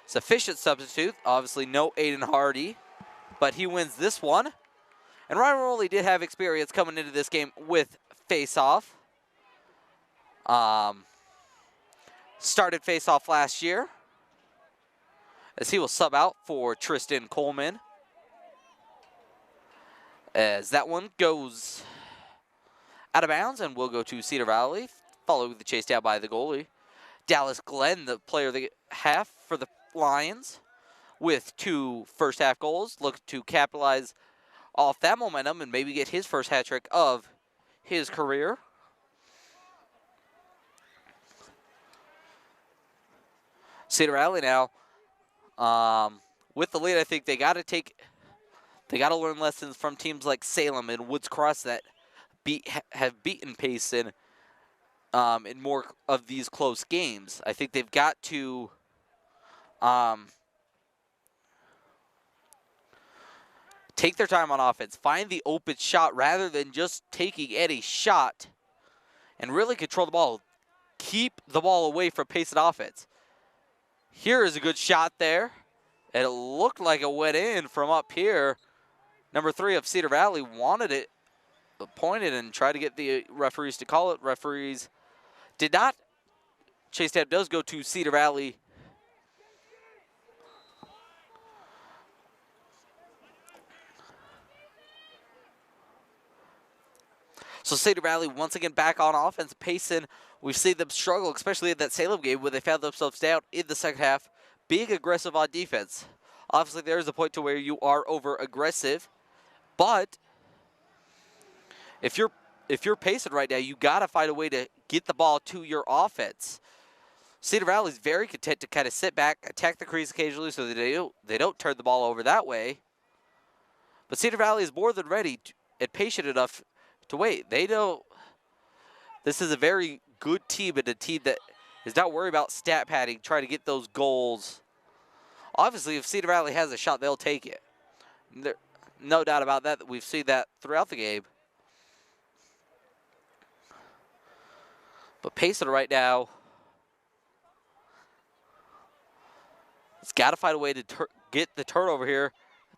sufficient substitute. Obviously no Aiden Hardy, but he wins this one. And Ryan Rowley did have experience coming into this game with face-off. Started face-off last year, as he will sub out for Tristan Coleman. As that one goes out of bounds and will go to Cedar Valley, following the chase down by the goalie. Dallas Glenn, the player of the half for the Lions, with 2 first-half goals, look to capitalize off that momentum and maybe get his first hat trick of his career. Cedar Valley now, with the lead, I think they got to learn lessons from teams like Salem and Woods Cross that have beaten Payson in more of these close games. I think they've got to take their time on offense, find the open shot rather than just taking any shot, and really control the ball. Keep the ball away from Payson offense. Here is a good shot there. It looked like it went in from up here. Number 3 of Cedar Valley wanted it pointed and tried to get the referees to call it. Referees did not. Chase down does go to Cedar Valley. So Cedar Valley once again back on offense. Payson, we've seen them struggle, especially in that Salem game where they found themselves down in the second half, being aggressive on defense. Obviously, there is a point to where you are over-aggressive, but if you're Payson right now, you got to find a way to get the ball to your offense. Cedar Valley is very content to kind of sit back, attack the crease occasionally so that they don't turn the ball over that way. But Cedar Valley is more than ready and patient enough to wait. They know this is a very good team and a team that is not worried about stat padding, trying to get those goals. Obviously, if Cedar Valley has a shot, they'll take it. No doubt about that. We've seen that throughout the game. But Payson right now, it's got to find a way to get the turnover here.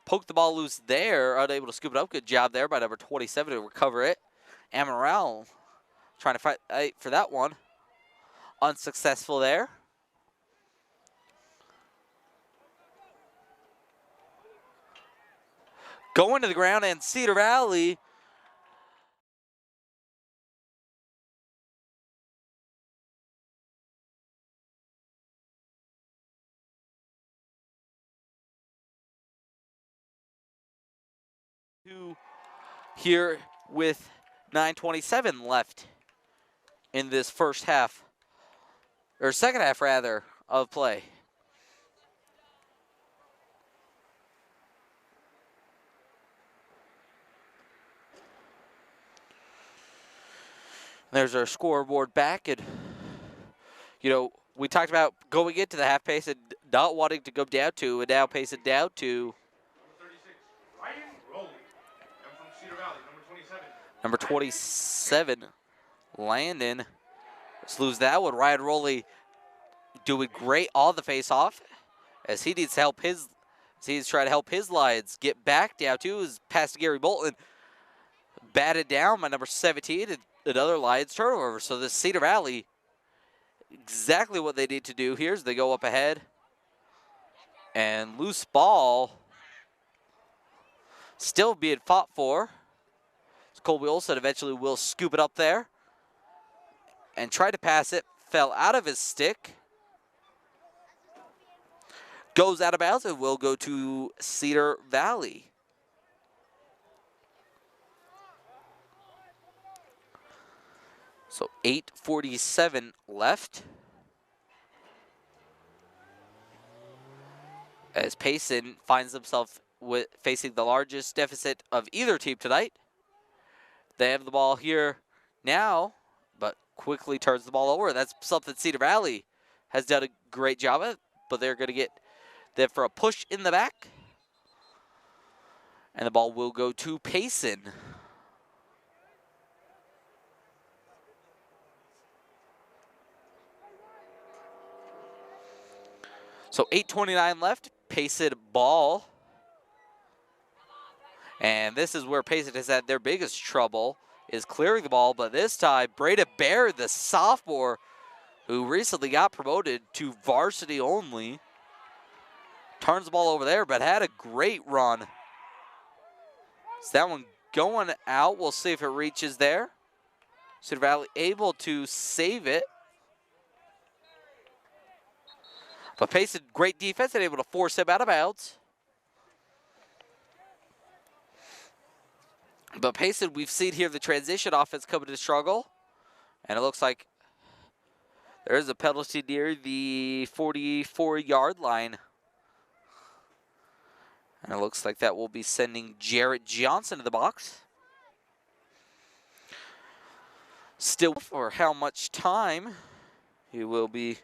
Poke the ball loose there, unable to scoop it up. Good job there by number 27 to recover it. Amaral trying to fight for that one. Unsuccessful there. Going to the ground, and Cedar Valley here with 9:27 left in this first half, or second half rather, of play. There's our scoreboard back, and we talked about going into the half pace and not wanting to go down 2, and now pacing down to number 27, Landon. Let's lose that one. Ryan Rowley doing great on the face-off as he needs to help he's trying to help his Lions get back down to his pass to Gary Bolton. Batted down by number 17 and another Lions turnover. So this Cedar Valley, exactly what they need to do here is they go up ahead. And loose ball still being fought for. Colby Olsen eventually will scoop it up there and try to pass it. Fell out of his stick. goes out of bounds and will go to Cedar Valley. So 8:47 left. As Payson finds himself facing the largest deficit of either team tonight. They have the ball here now, but quickly turns the ball over. That's something Cedar Valley has done a great job at, but they're going to get there for a push in the back. And the ball will go to Payson. So 8:29 left, Payson ball. And this is where Payson has had their biggest trouble, is clearing the ball. But this time, Breda Baird, the sophomore, who recently got promoted to varsity only, turns the ball over there, but had a great run. So that one going out. We'll see if it reaches there. Cedar Valley able to save it. But Payson, great defense, and able to force him out of bounds. But Payson, we've seen here the transition offense coming to struggle. And it looks like there is a penalty near the 44-yard line. And it looks like that will be sending Jarrett Johnson to the box. Still for how much time he will be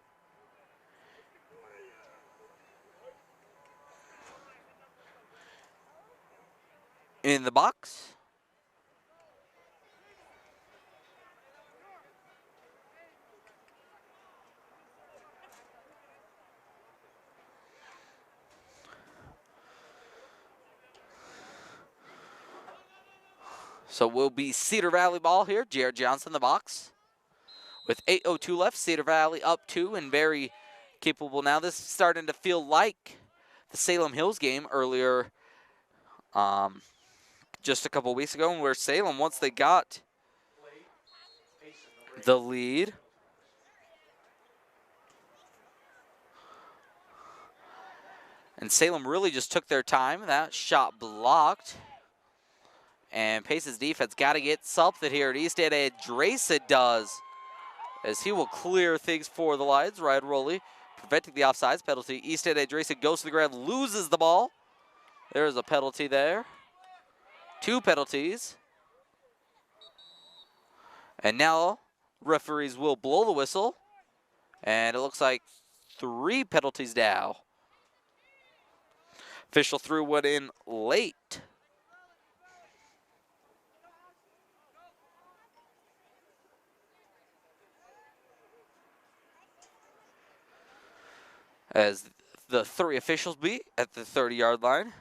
in the box. So will be Cedar Valley ball here. Jared Johnson in the box. With 8:02 left, Cedar Valley up 2 and very capable now. This is starting to feel like the Salem Hills game earlier, just a couple weeks ago, where Salem, once they got the lead, and Salem really just took their time. That shot blocked. And Pace's defense got to get something here at East End. Drayson does, as he will clear things for the Lions. Ryan Rowley preventing the offsides penalty. East End Drayson goes to the ground, loses the ball. There's a penalty there. 2 penalties. And now referees will blow the whistle. And it looks like 3 penalties now. Official threw one in late. As the 3 officials be at the 30-yard line.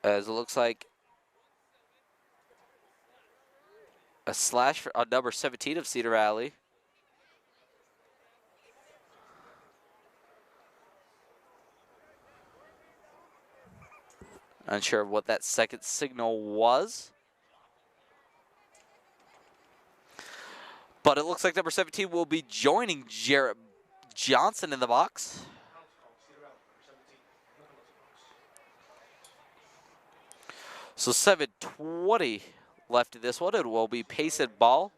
As it looks like a slash on number 17 of Cedar Valley. Unsure of what that second signal was. But it looks like number 17 will be joining Jarrett Johnson in the box. So 7:20 left in this one. It will be Payson ball.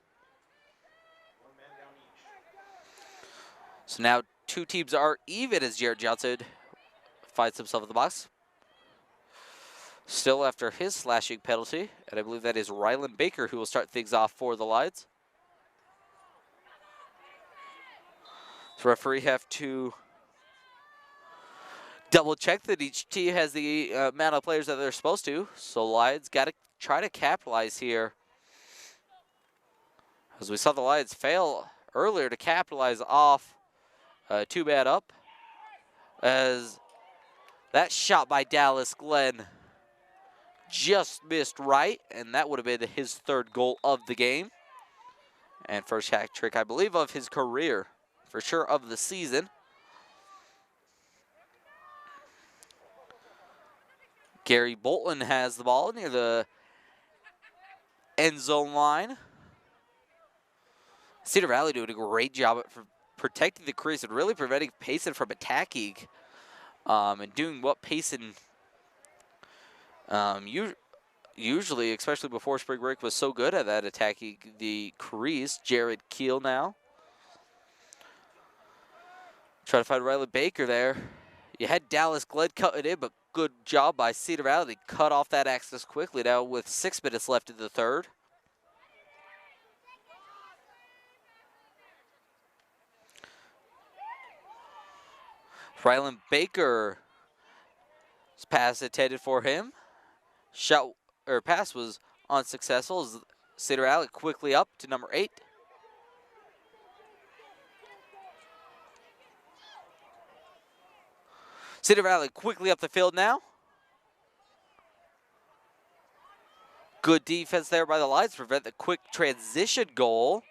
So now 2 teams are even as Jarrett Johnson finds himself in the box. Still after his slashing penalty, and I believe that is Rylan Baker who will start things off for the Lions. The referee have to double check that each team has the amount of players that they're supposed to. So Lions got to try to capitalize here. As we saw the Lions fail earlier to capitalize off 2 bad up. As that shot by Dallas Glenn just missed right, and that would have been his third goal of the game. And first hat trick, I believe, of his career, for sure of the season. Gary Bolton has the ball near the end zone line. Cedar Valley doing a great job at protecting the crease and really preventing Payson from attacking and doing what Payson usually, especially before spring break, was so good at that, attacking the crease. Jared Keel now. Try to find Riley Baker there. You had Dallas Gled cut it in, but good job by Cedar Valley. They cut off that access quickly now with 6 minutes left in the third. Rylan Baker, pass intended for him. Pass was unsuccessful as Cedar Valley quickly up to number 8. Cedar Valley quickly up the field now. Good defense there by the Lions to prevent the quick transition goal.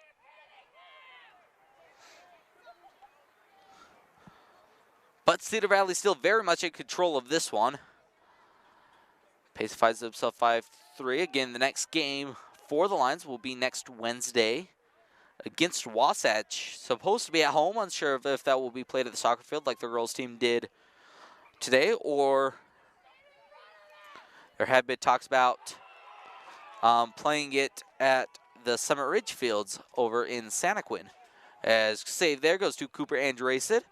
But Cedar Valley still very much in control of this one. Pace finds himself 5-3. Again, the next game for the Lions will be next Wednesday against Wasatch. Supposed to be at home. Unsure if that will be played at the soccer field like the girls team did today, or there have been talks about playing it at the Summit Ridge Fields over in Santaquin. As save there goes to Cooper Andresen.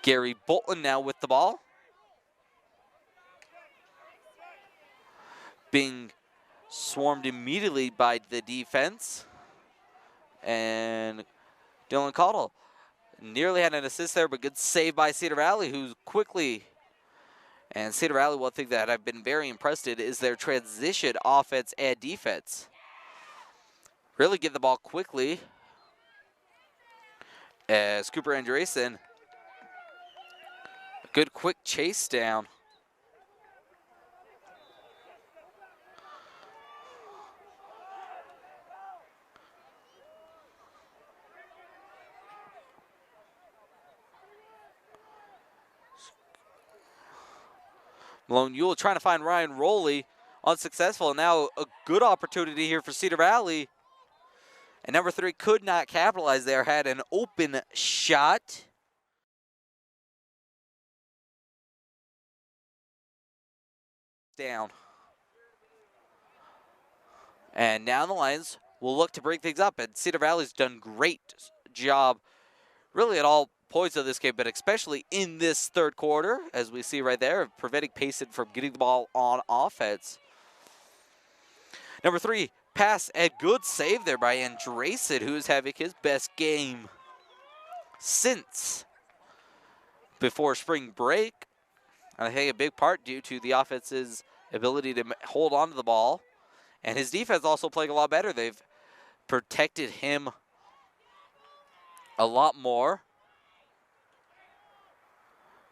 Gary Bolton now with the ball. Being swarmed immediately by the defense. And Dylan Caudle nearly had an assist there, but good save by Cedar Valley, who's quickly. And Cedar Valley, one thing that I've been very impressed in is their transition offense and defense. Really get the ball quickly. As Cooper Andresen, a good quick chase down. Malone Ewell trying to find Ryan Rowley, unsuccessful. Now a good opportunity here for Cedar Valley. And number 3 could not capitalize there, had an open shot. Down. And now the Lions will look to break things up, and Cedar Valley's done great job really at all points of this game, but especially in this third quarter, as we see right there, of preventing Payson from getting the ball on offense. Number 3, pass and good save there by Andresen, who's having his best game since before spring break. And I think a big part due to the offense's ability to hold on to the ball. And his defense also playing a lot better. They've protected him a lot more.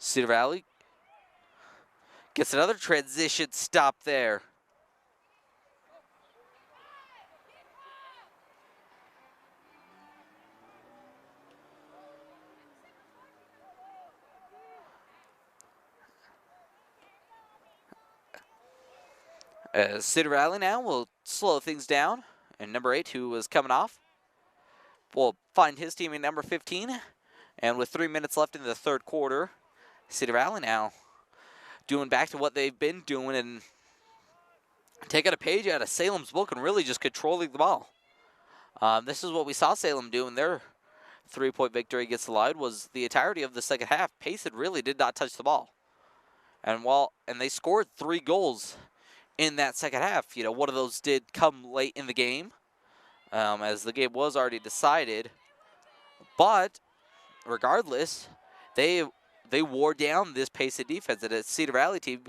Cedar Valley gets another transition stop there. Cedar Valley now will slow things down. And number 8, who was coming off, will find his team in number 15. And with 3 minutes left in the third quarter, Cedar Valley now doing back to what they've been doing and taking a page out of Salem's book and really just controlling the ball. This is what we saw Salem do in their 3-point victory against the Lions, was the entirety of the second half. Payson really did not touch the ball. And they scored 3 goals in that second half. You know, one of those did come late in the game, as the game was already decided. But regardless, they wore down this Payson defense, and a Cedar Valley team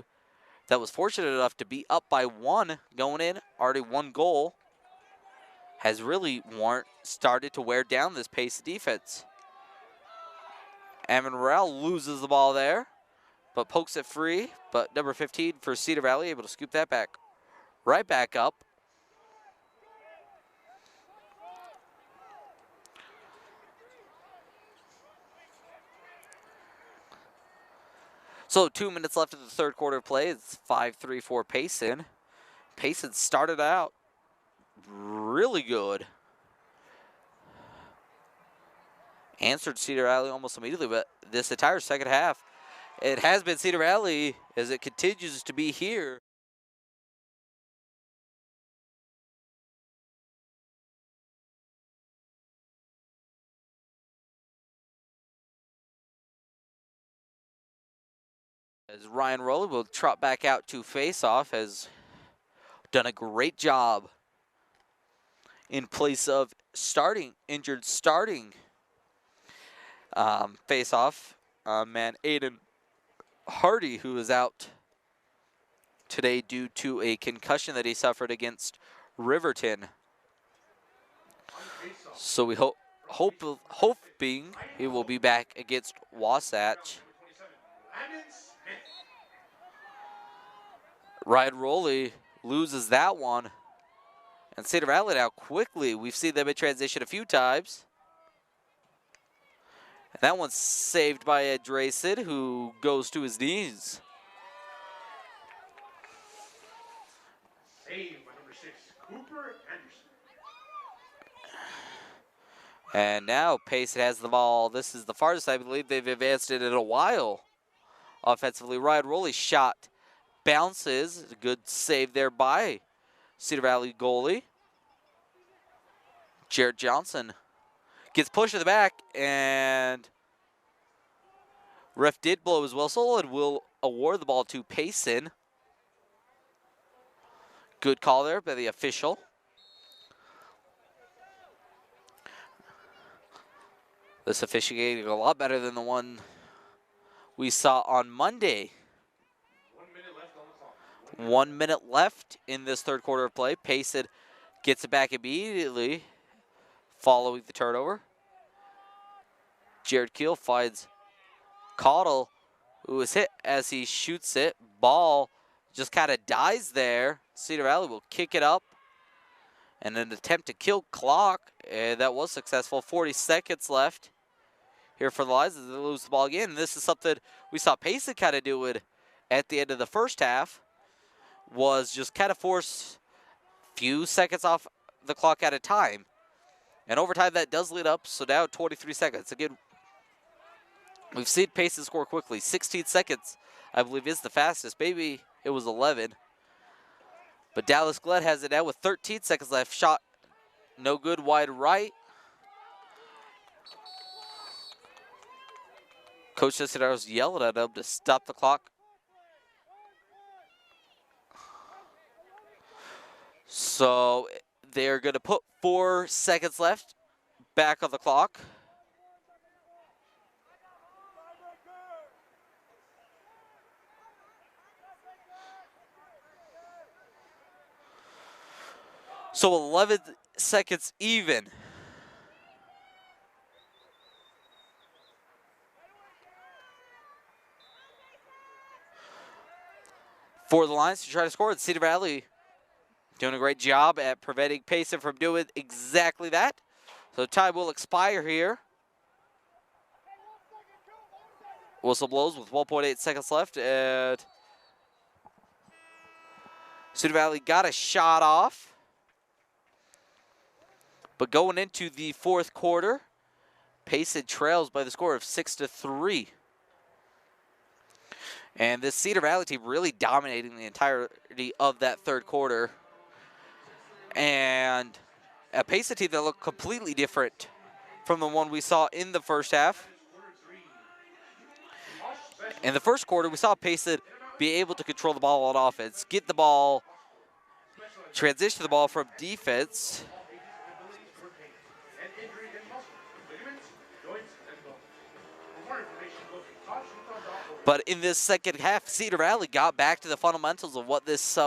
that was fortunate enough to be up by 1 going in, already 1 goal, has really started to wear down this Payson defense. Amon Morrell loses the ball there. but pokes it free. But number 15 for Cedar Valley able to scoop that back right back up. So 2 minutes left in the third quarter of play. It's 5-3 for Payson. Payson started out really good. Answered Cedar Valley almost immediately, but this entire second half, it has been Cedar Valley as it continues to be here. As Ryan Rowley will trot back out to face off, has done a great job in place of injured starting face off man Aiden Hardy, who is out today due to a concussion that he suffered against Riverton. So we hoping he will be back against Wasatch. Ryan Rowley loses that one. And Cedar Valley now quickly, we've seen them in transition a few times. And that one's saved by Ed Drayson, who goes to his knees. Saved by number 6, Cooper Anderson. And now Payson has the ball. This is the farthest I believe they've advanced it in a while. Offensively, Ryan Rowley's shot bounces. A good save there by Cedar Valley goalie. Jared Johnson gets pushed to the back, and ref did blow his whistle and will award the ball to Payson. Good call there by the official. This officiating a lot better than the one we saw on Monday. 1 minute left on the clock. 1 minute left in this third quarter of play. Payson gets it back immediately following the turnover. Jared Keel finds Caudle, who is hit as he shoots it. Ball just kind of dies there. Cedar Valley will kick it up. And an attempt to kill clock, and that was successful. 40 seconds left here for the Lions as they lose the ball again. And this is something we saw Payson kind of do it at the end of the first half, was just kind of force a few seconds off the clock at a time. And over time, that does lead up, so now 23 seconds. Again, we've seen Payson score quickly. 16 seconds, I believe, is the fastest. Maybe it was 11. But Dallas Glenn has it now with 13 seconds left. Shot no good, wide right. Coach Cincinnati's yelling at him to stop the clock. So they're going to put 4 seconds left back on the clock. So 11 seconds even. For the Lions to try to score. Cedar Valley doing a great job at preventing Payson from doing exactly that. So time will expire here. Whistle blows with 1.8 seconds left, and Cedar Valley got a shot off. But going into the fourth quarter, Payson trails by the score of 6-3. And this Cedar Valley team really dominating the entirety of that third quarter. And a Payson team that looked completely different from the one we saw in the first half. In the first quarter, we saw Payson be able to control the ball on offense, get the ball, transition the ball from defense. But in this second half, Cedar Valley got back to the fundamentals of what this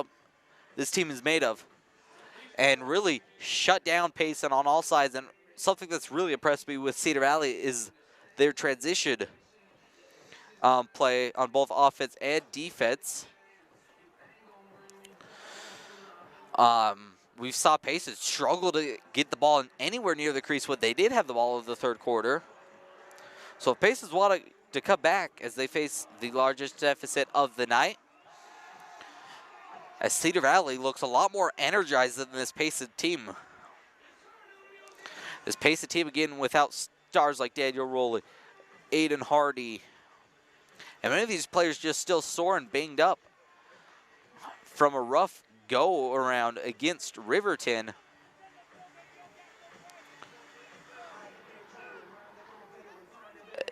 team is made of, and really shut down Payson on all sides. And something that's really impressed me with Cedar Valley is their transition play on both offense and defense. We saw Payson struggle to get the ball anywhere near the crease when they did have the ball in the third quarter. So if Pacers want to come back as they face the largest deficit of the night, as Cedar Valley looks a lot more energized than this Payson team. This Payson team, again, without stars like Daniel Rowley, Aiden Hardy, and many of these players just still sore and banged up from a rough go around against Riverton.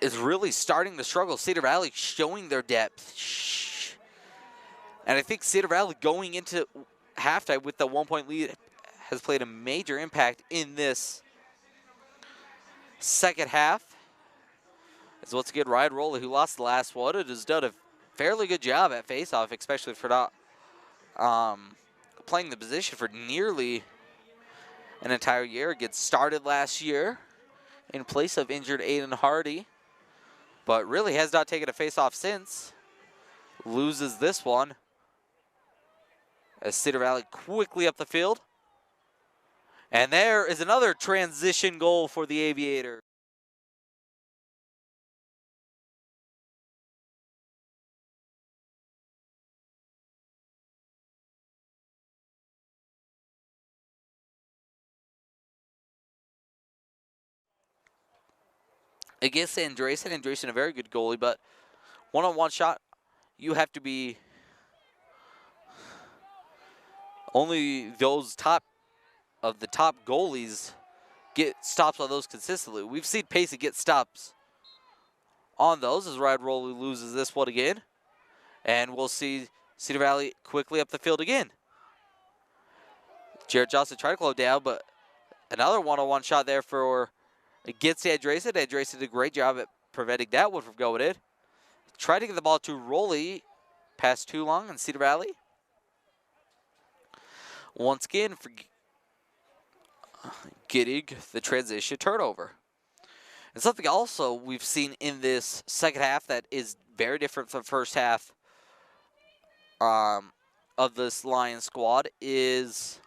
Is really starting to struggle. Cedar Valley showing their depth. And I think Cedar Valley going into halftime with the 1-point lead has played a major impact in this second half. As once again, Ryan Rowley, who lost the last one, and has done a fairly good job at faceoff, especially for not playing the position for nearly an entire year. Gets started last year in place of injured Aiden Hardy, but really has not taken a faceoff since. Loses this one as Cedar Valley quickly up the field. And there is another transition goal for the Aviators. Against Andresen. Andresen, a very good goalie, but one-on-one shot, you have to be only those top goalies get stops on those consistently. We've seen Pacey get stops on those as Ryan Rowley loses this one again. And we'll see Cedar Valley quickly up the field again. Jared Johnson tried to close down, but another one-on-one shot there for against Andresen. Andresen did a great job at preventing that one from going in. Tried to get the ball to Rowley, pass too long in Cedar Valley. Once again, for getting the transition turnover. And something also we've seen in this second half that is very different from the first half of this Lions squad is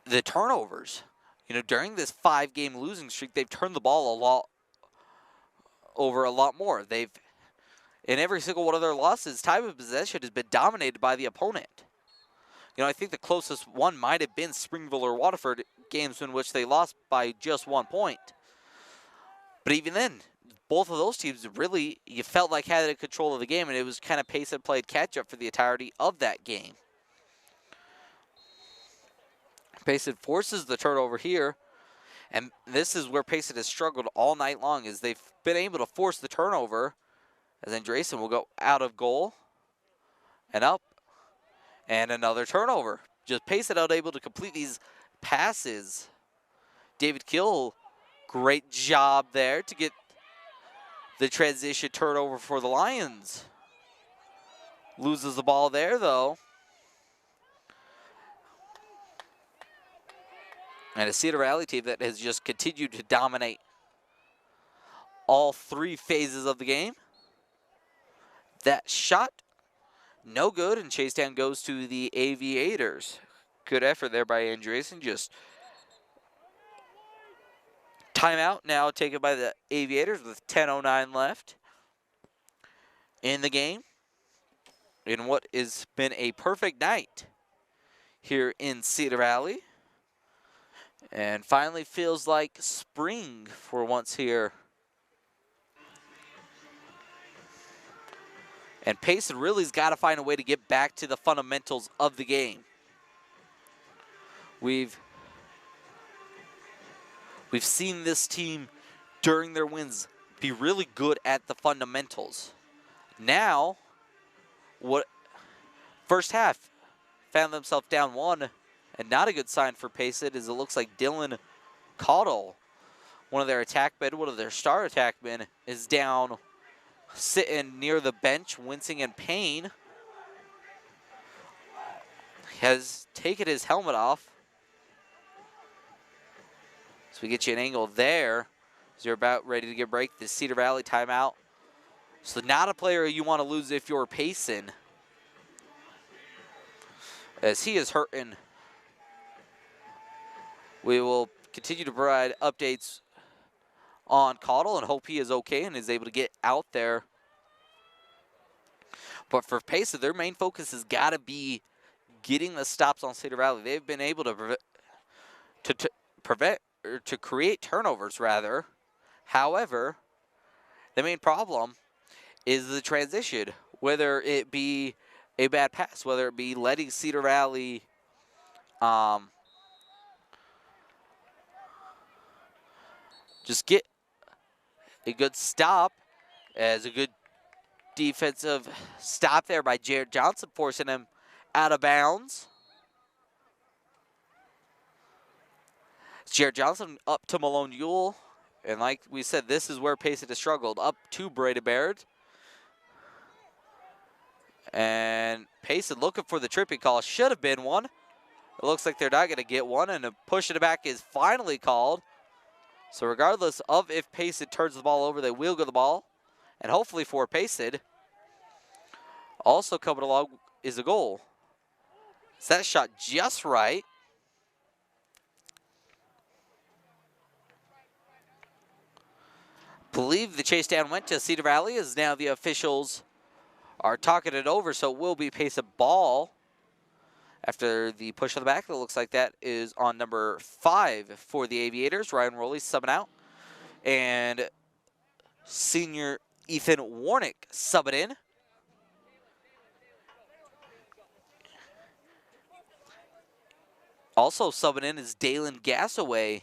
the turnovers. You know, during this 5-game losing streak, they've turned the ball a lot more. They've, in every single one of their losses, time of possession has been dominated by the opponent. You know, I think the closest one might have been Springville or Waterford, games in which they lost by just 1 point. But even then, both of those teams really, you felt like had a control of the game, and it was kind of Payson played catch-up for the entirety of that game. Payson forces the turnover here, and this is where Payson has struggled all night long, is they've been able to force the turnover, as Andresen will go out of goal and up, and another turnover. Just Payson unable to complete these passes. David Kill, great job there to get the transition turnover for the Lions. Loses the ball there, though. And a Cedar Valley team that has just continued to dominate all 3 phases of the game. That shot, no good, and chase down goes to the Aviators. Good effort there by Andresen. Just timeout now taken by the Aviators with 10:09 left in the game. In what has been a perfect night here in Cedar Valley. And finally feels like spring for once here. And Payson really's got to find a way to get back to the fundamentals of the game. We've seen this team during their wins be really good at the fundamentals. Now, first half found themselves down 1, and not a good sign for Payson, as it looks like Dylan Caudle, one of their star attackmen, is down, sitting near the bench, wincing in pain. Has taken his helmet off. So we get you an angle there. as you're about ready to get a break. The Cedar Valley timeout. So not a player you want to lose if you're Payson, as he is hurting. We will continue to provide updates on Caudle and hope he is okay and is able to get out there. But for Payson, their main focus has got to be getting the stops on Cedar Valley. They've been able to prevent or to create turnovers rather. However, the main problem is the transition, whether it be a bad pass, whether it be letting Cedar Valley just get a good stop, as a good defensive stop there by Jared Johnson, forcing him out of bounds. Jared Johnson up to Malone Ewell. And like we said, this is where Payson has struggled. Up to Brady Baird. And Payson looking for the tripping call. Should have been one. It looks like they're not going to get one. And a push in the back is finally called. So regardless of if Payson turns the ball over, they will get the ball. And hopefully for Payson, also coming along is a goal. Is that shot just right? Believe the chase down went to Cedar Valley, as now the officials are talking it over, so it will be Payson ball after the push on the back. It looks like that is on number 5 for the Aviators. Ryan Rowley subbing out, and senior Ethan Warnick subbing in. Also subbing in is Dalen Gassaway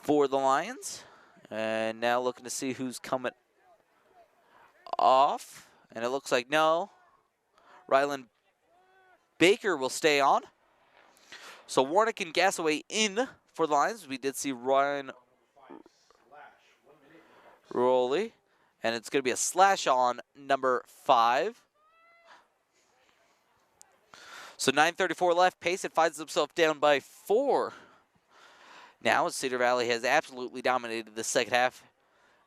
for the Lions. And now looking to see who's coming off. And it looks like no. Rylan Baker will stay on. So Warnick and Gassaway in for the Lions. We did see Ryan Rowley. And it's going to be a slash on number 5. So 9:34 left. Payson finds himself down by 4. Now Cedar Valley has absolutely dominated the second half.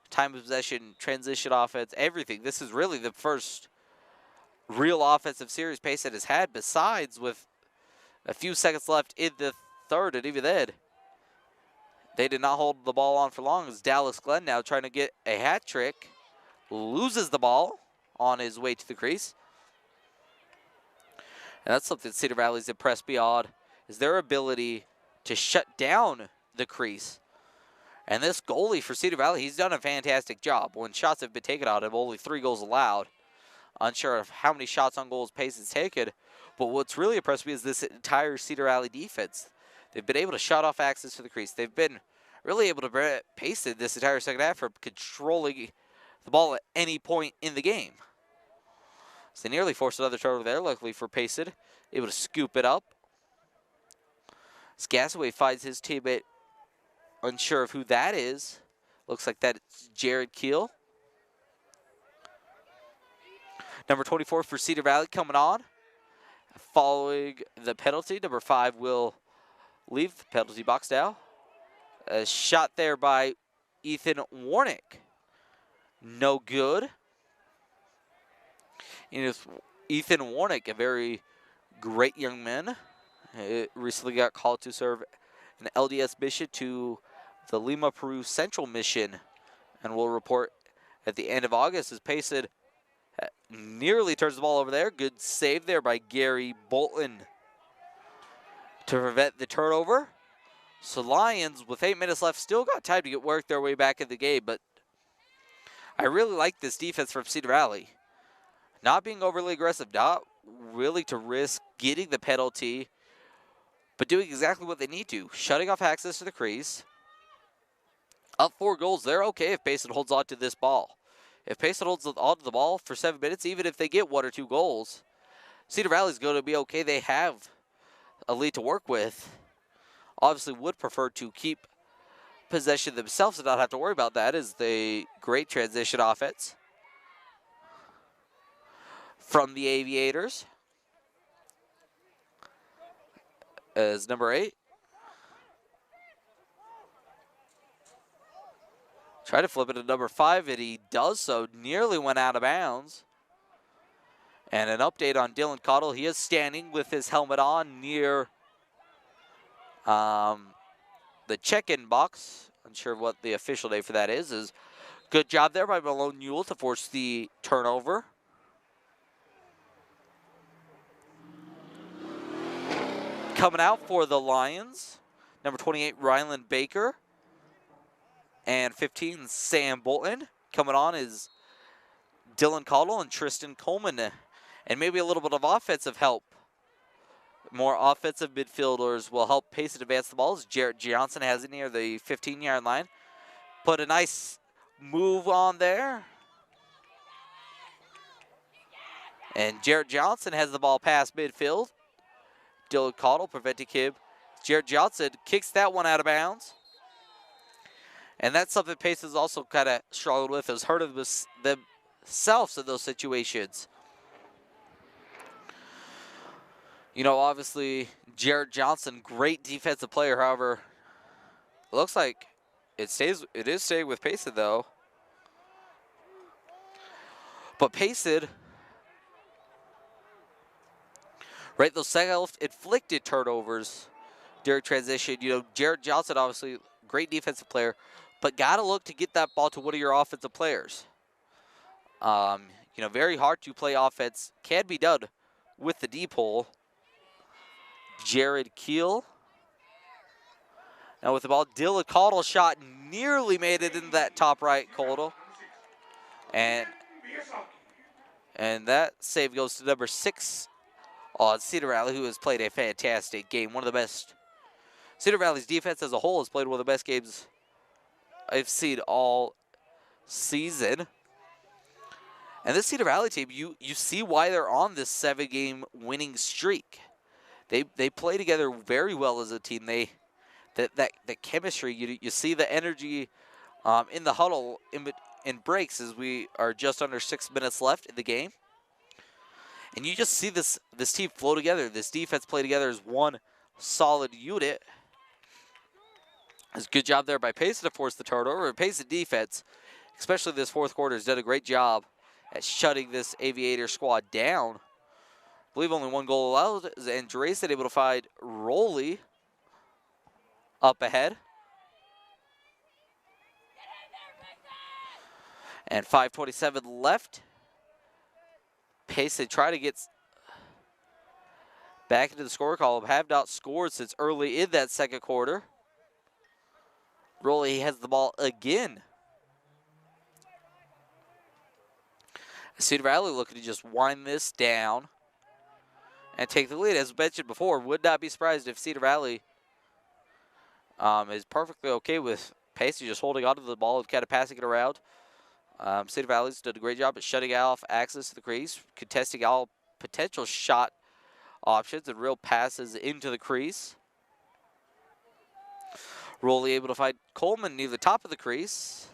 Time of possession, transition offense, everything. This is really the first real offensive series Payson has had, besides with a few seconds left in the third. And even then, they did not hold the ball on for long, as Dallas Glenn now trying to get a hat trick. Loses the ball on his way to the crease. And that's something Cedar Valley's impressed beyond, is their ability to shut down the crease. And this goalie for Cedar Valley, he's done a fantastic job. When shots have been taken out of, only 3 goals allowed. Unsure of how many shots on goals Payson's taken. But what's really impressed me is this entire Cedar Valley defense. They've been able to shut off access to the crease. They've been really able to prevent Payson this entire second half from controlling the ball at any point in the game. So they nearly forced another turnover there, luckily for Payson. Able to scoop it up. As Gassaway finds his teammate, unsure of who that is. Looks like that's Jared Keel. Number 24 for Cedar Valley coming on. Following the penalty, number 5 will leave the penalty box now. A shot there by Ethan Warnick. No good. And Ethan Warnick, a very great young man. Recently got called to serve an LDS mission to the Lima, Peru Central Mission, and will report at the end of August, as Payson nearly turns the ball over there. Good save there by Gary Bolton to prevent the turnover. So Lions, with 8 minutes left, still got time to work their way back in the game, but I really like this defense from Cedar Valley. Not being overly aggressive, not willing to risk getting the penalty, but doing exactly what they need to, shutting off access to the crease. Up 4 goals, they're okay if Payson holds on to this ball. If Payson holds on to the ball for 7 minutes, even if they get 1 or 2 goals, Cedar Valley's going to be okay. They have a lead to work with. Obviously would prefer to keep possession themselves and not have to worry about that, as the great transition offense from the Aviators. As number 8 Try to flip it to number 5, and he does so. Nearly went out of bounds. And an update on Dylan Cottle. He is standing with his helmet on near the check-in box. Unsure what the official day for that is. Good job there by Malone Newell to force the turnover. Coming out for the Lions, number 28, Ryland Baker. And 15, Sam Bolton. Coming on is Dylan Cottle and Tristan Coleman. And maybe a little bit of offensive help. More offensive midfielders will help pace and advance the balls. Jarrett Johnson has it near the 15-yard line. Put a nice move on there. And Jarrett Johnson has the ball past midfield. Dylan Cottle preventing him. Jarrett Johnson kicks that one out of bounds. And that's something Pace has also kind of struggled with, has hurt themselves in those situations. You know, obviously, Jarrett Johnson, great defensive player. However, it looks like it is staying with Payson, though. But Payson, right, those self-inflicted turnovers during transition. You know, Jarrett Johnson, obviously, great defensive player, but got to look to get that ball to one of your offensive players. You know, very hard to play offense. Can be done with the deep hole. Jared Keel. Now with the ball, Dylan Cottle shot nearly made it into that top right corner. And that save goes to number 6 on Cedar Valley, who has played a fantastic game. One of the best. Cedar Valley's defense as a whole has played one of the best games I've seen all season. And this Cedar Valley team, you see why they're on this 7-game winning streak. They play together very well as a team. The chemistry, you see the energy in the huddle in breaks as we are just under 6 minutes left in the game. And you just see this team flow together. This defense play together as one solid unit. It's a good job there by Payson to force the turnover. Payson defense, especially this fourth quarter, has done a great job at shutting this Aviator squad down. I believe only one goal allowed, and Drayson able to find Rowley up ahead. And 5:27 left. Payson trying to get back into the score column. Have not scored since early in that second quarter. Rowley has the ball again. Cedar Valley looking to just wind this down and take the lead. As mentioned before, would not be surprised if Cedar Valley is perfectly okay with Pacey just holding onto the ball and kind of passing it around. Cedar Valley's done a great job at shutting off access to the crease, contesting all potential shot options and real passes into the crease. Rowley able to find Coleman near the top of the crease.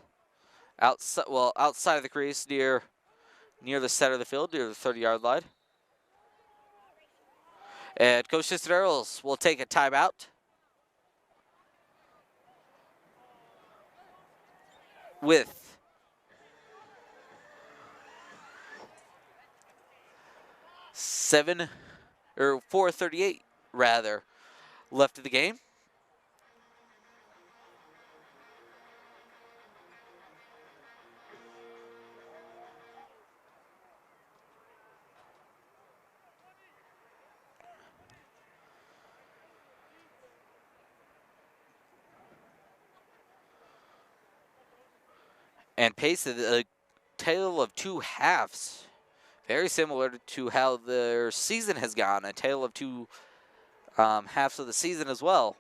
Outside of the crease near the center of the field, near the 30-yard line. And Coach Cisneros will take a timeout. With 4:38 rather left of the game. And Payson, a tale of two halves. Very similar to how their season has gone. A tale of two halves of the season as well.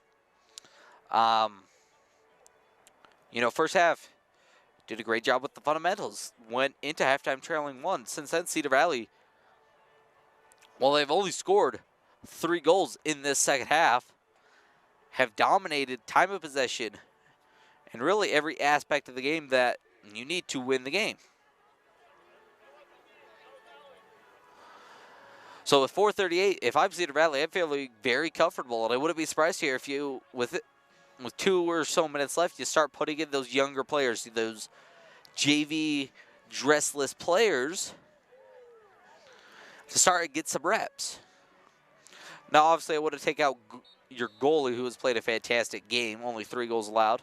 You know, first half, did a great job with the fundamentals. Went into halftime trailing 1. Since then, Cedar Valley, while they've only scored 3 goals in this second half, have dominated time of possession and really every aspect of the game that you need to win the game. So with 4:38, if I'm Cedar Valley, I'm feeling very comfortable, and I wouldn't be surprised here if you, with it, with 2 or so minutes left, you start putting in those younger players, those JV dressless players, to start and get some reps. Now, obviously, I would have taken out your goalie, who has played a fantastic game. Only 3 goals allowed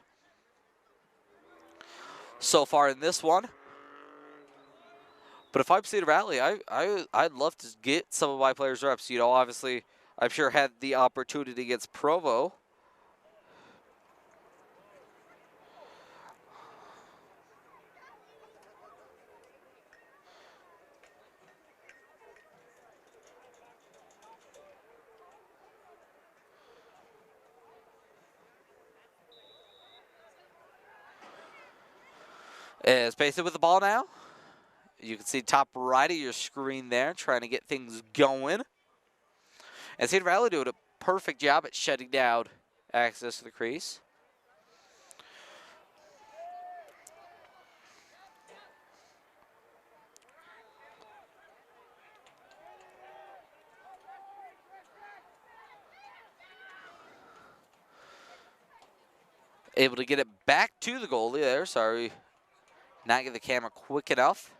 so far in this one. But if I'm Cedar Valley, I'd love to get some of my players reps. You know, obviously, I'm sure had the opportunity against Provo. As Payson with the ball now. You can see top right of your screen there, trying to get things going. And Cedar Valley doing a perfect job at shutting down access to the crease. Able to get it back to the goalie there. Sorry, not get the camera quick enough.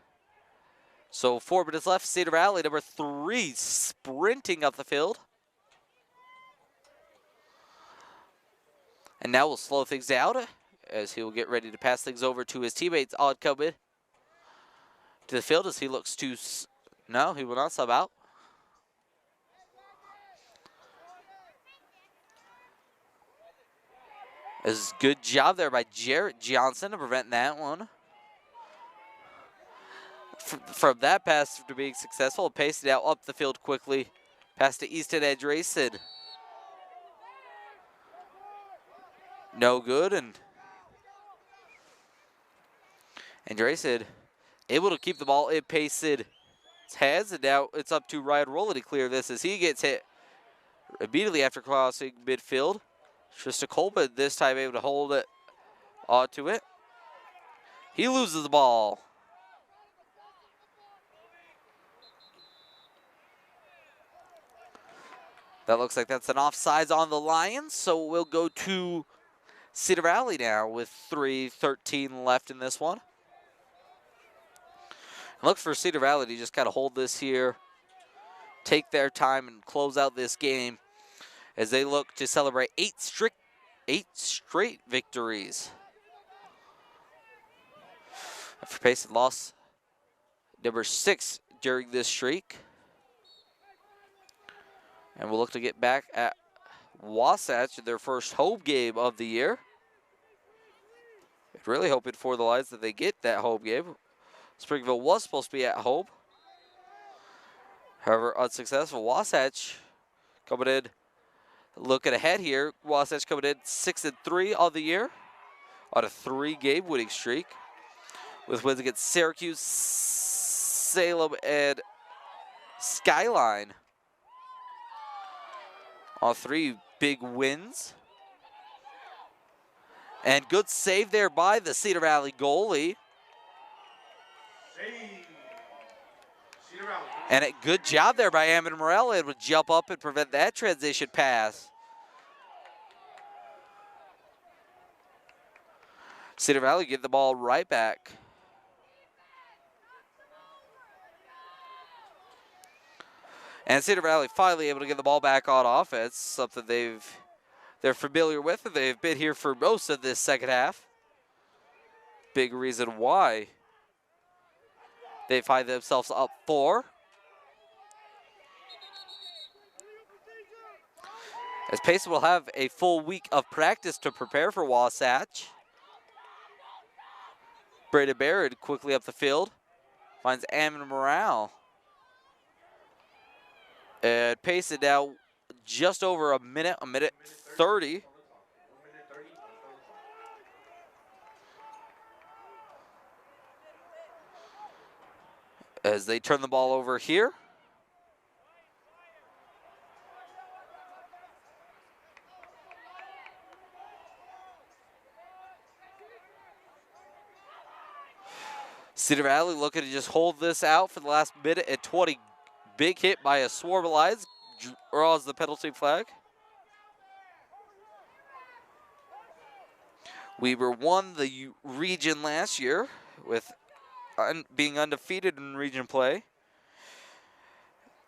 So 4 minutes left. Cedar Valley, number 3, sprinting up the field. And now we'll slow things down as he will get ready to pass things over to his teammates. Odd coming to the field as he looks to... No, he will not sub out. This is a good job there by Jarrett Johnson to prevent that one. From that pass to being successful, paced it out up the field quickly. Pass to Easton Andresen. No good, and Andresen able to keep the ball in Payson heads, and now it's up to Ryan Rowland to clear this as he gets hit immediately after crossing midfield. Trista Colbin this time able to hold it onto it. He loses the ball. That looks like that's an offsides on the Lions, so we'll go to Cedar Valley now with 3:13 left in this one. Look for Cedar Valley to just kind of hold this here, take their time, and close out this game as they look to celebrate 8 straight victories. After Payson lost number 6 during this streak. And we'll look to get back at Wasatch in their first home game of the year. Really hoping for the Lions that they get that home game. Springville was supposed to be at home. However, unsuccessful. Wasatch coming in, looking ahead here. Wasatch coming in 6-3 on the year on a 3-game winning streak, with wins against Syracuse, Salem, and Skyline. All 3 big wins. And good save there by the Cedar Valley goalie. Cedar Valley. And a good job there by Ammon Morel. It would jump up and prevent that transition pass. Cedar Valley get the ball right back. And Cedar Valley finally able to get the ball back on offense, something they're familiar with, and they've been here for most of this second half. Big reason why they find themselves up 4. As Payson will have a full week of practice to prepare for Wasatch. Brandon Barrett quickly up the field, finds Ammon Morale. And Payson now just over a minute 30. As they turn the ball over here. Cedar Valley looking to just hold this out for the last minute and 20. Big hit by a swarm of Lions, draws the penalty flag. Weber won the region last year with being undefeated in region play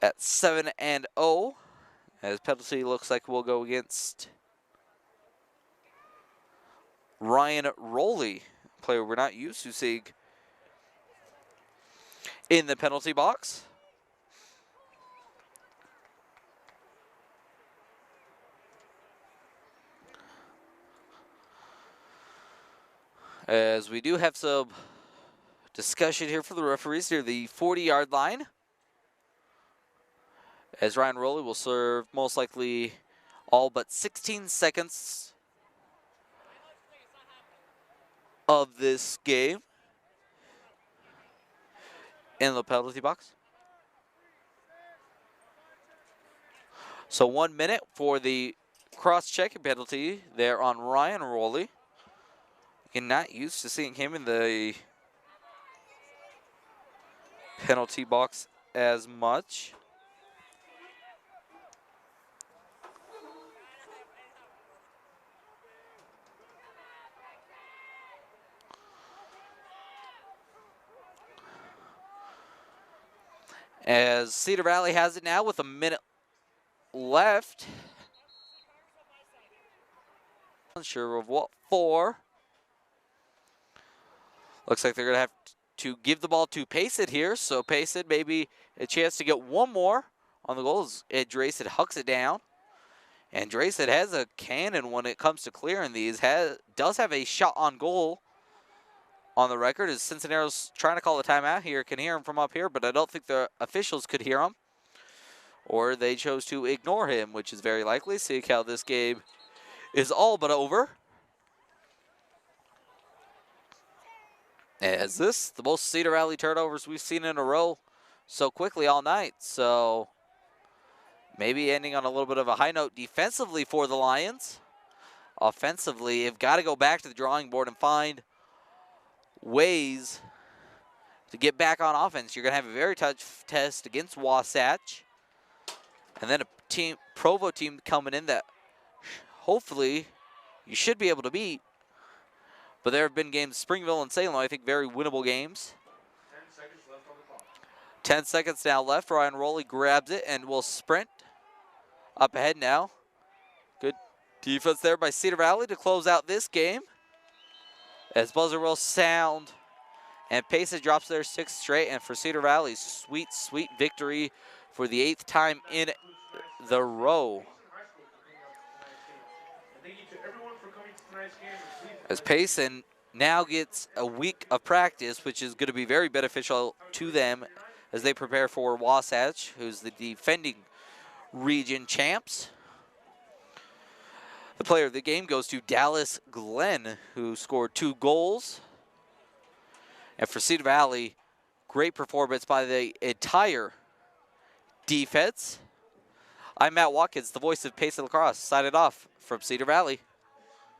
at 7-0. As penalty looks like we'll go against Ryan Rowley, a player we're not used to seeing in the penalty box. As we do have some discussion here for the referees near the 40-yard line. As Ryan Rowley will serve most likely all but 16 seconds of this game in the penalty box. So 1 minute for the cross-checking penalty there on Ryan Rowley. Again, not used to seeing him in the penalty box as much. As Cedar Valley has it now with a minute left. Unsure of what for. Looks like they're going to have to give the ball to Payson here. So Payson maybe a chance to get one more on the goals. Drayson hucks it down. And Drayson has a cannon when it comes to clearing these. Does have a shot on goal on the record, as Cincinnati's trying to call the timeout here. Can hear him from up here, but I don't think the officials could hear him. Or they chose to ignore him, which is very likely. See how this game is all but over. As this, the most Cedar Valley turnovers we've seen in a row so quickly all night. So maybe ending on a little bit of a high note defensively for the Lions. Offensively, you've got to go back to the drawing board and find ways to get back on offense. You're going to have a very tough test against Wasatch. And then a Provo team coming in that hopefully you should be able to beat. But there have been games, Springville and Salem, I think very winnable games. 10 seconds left on the clock. 10 seconds now left. Ryan Rowley grabs it and will sprint up ahead now. Good defense there by Cedar Valley to close out this game. As buzzer will sound and Payson drops their 6th straight. And for Cedar Valley, sweet, sweet victory for the 8th time in the row. As Payson now gets a week of practice, which is going to be very beneficial to them as they prepare for Wasatch, who's the defending region champs. The player of the game goes to Dallas Glenn, who scored 2 goals. And for Cedar Valley, great performance by the entire defense. I'm Matt Watkins, the voice of Payson Lacrosse, signing off from Cedar Valley.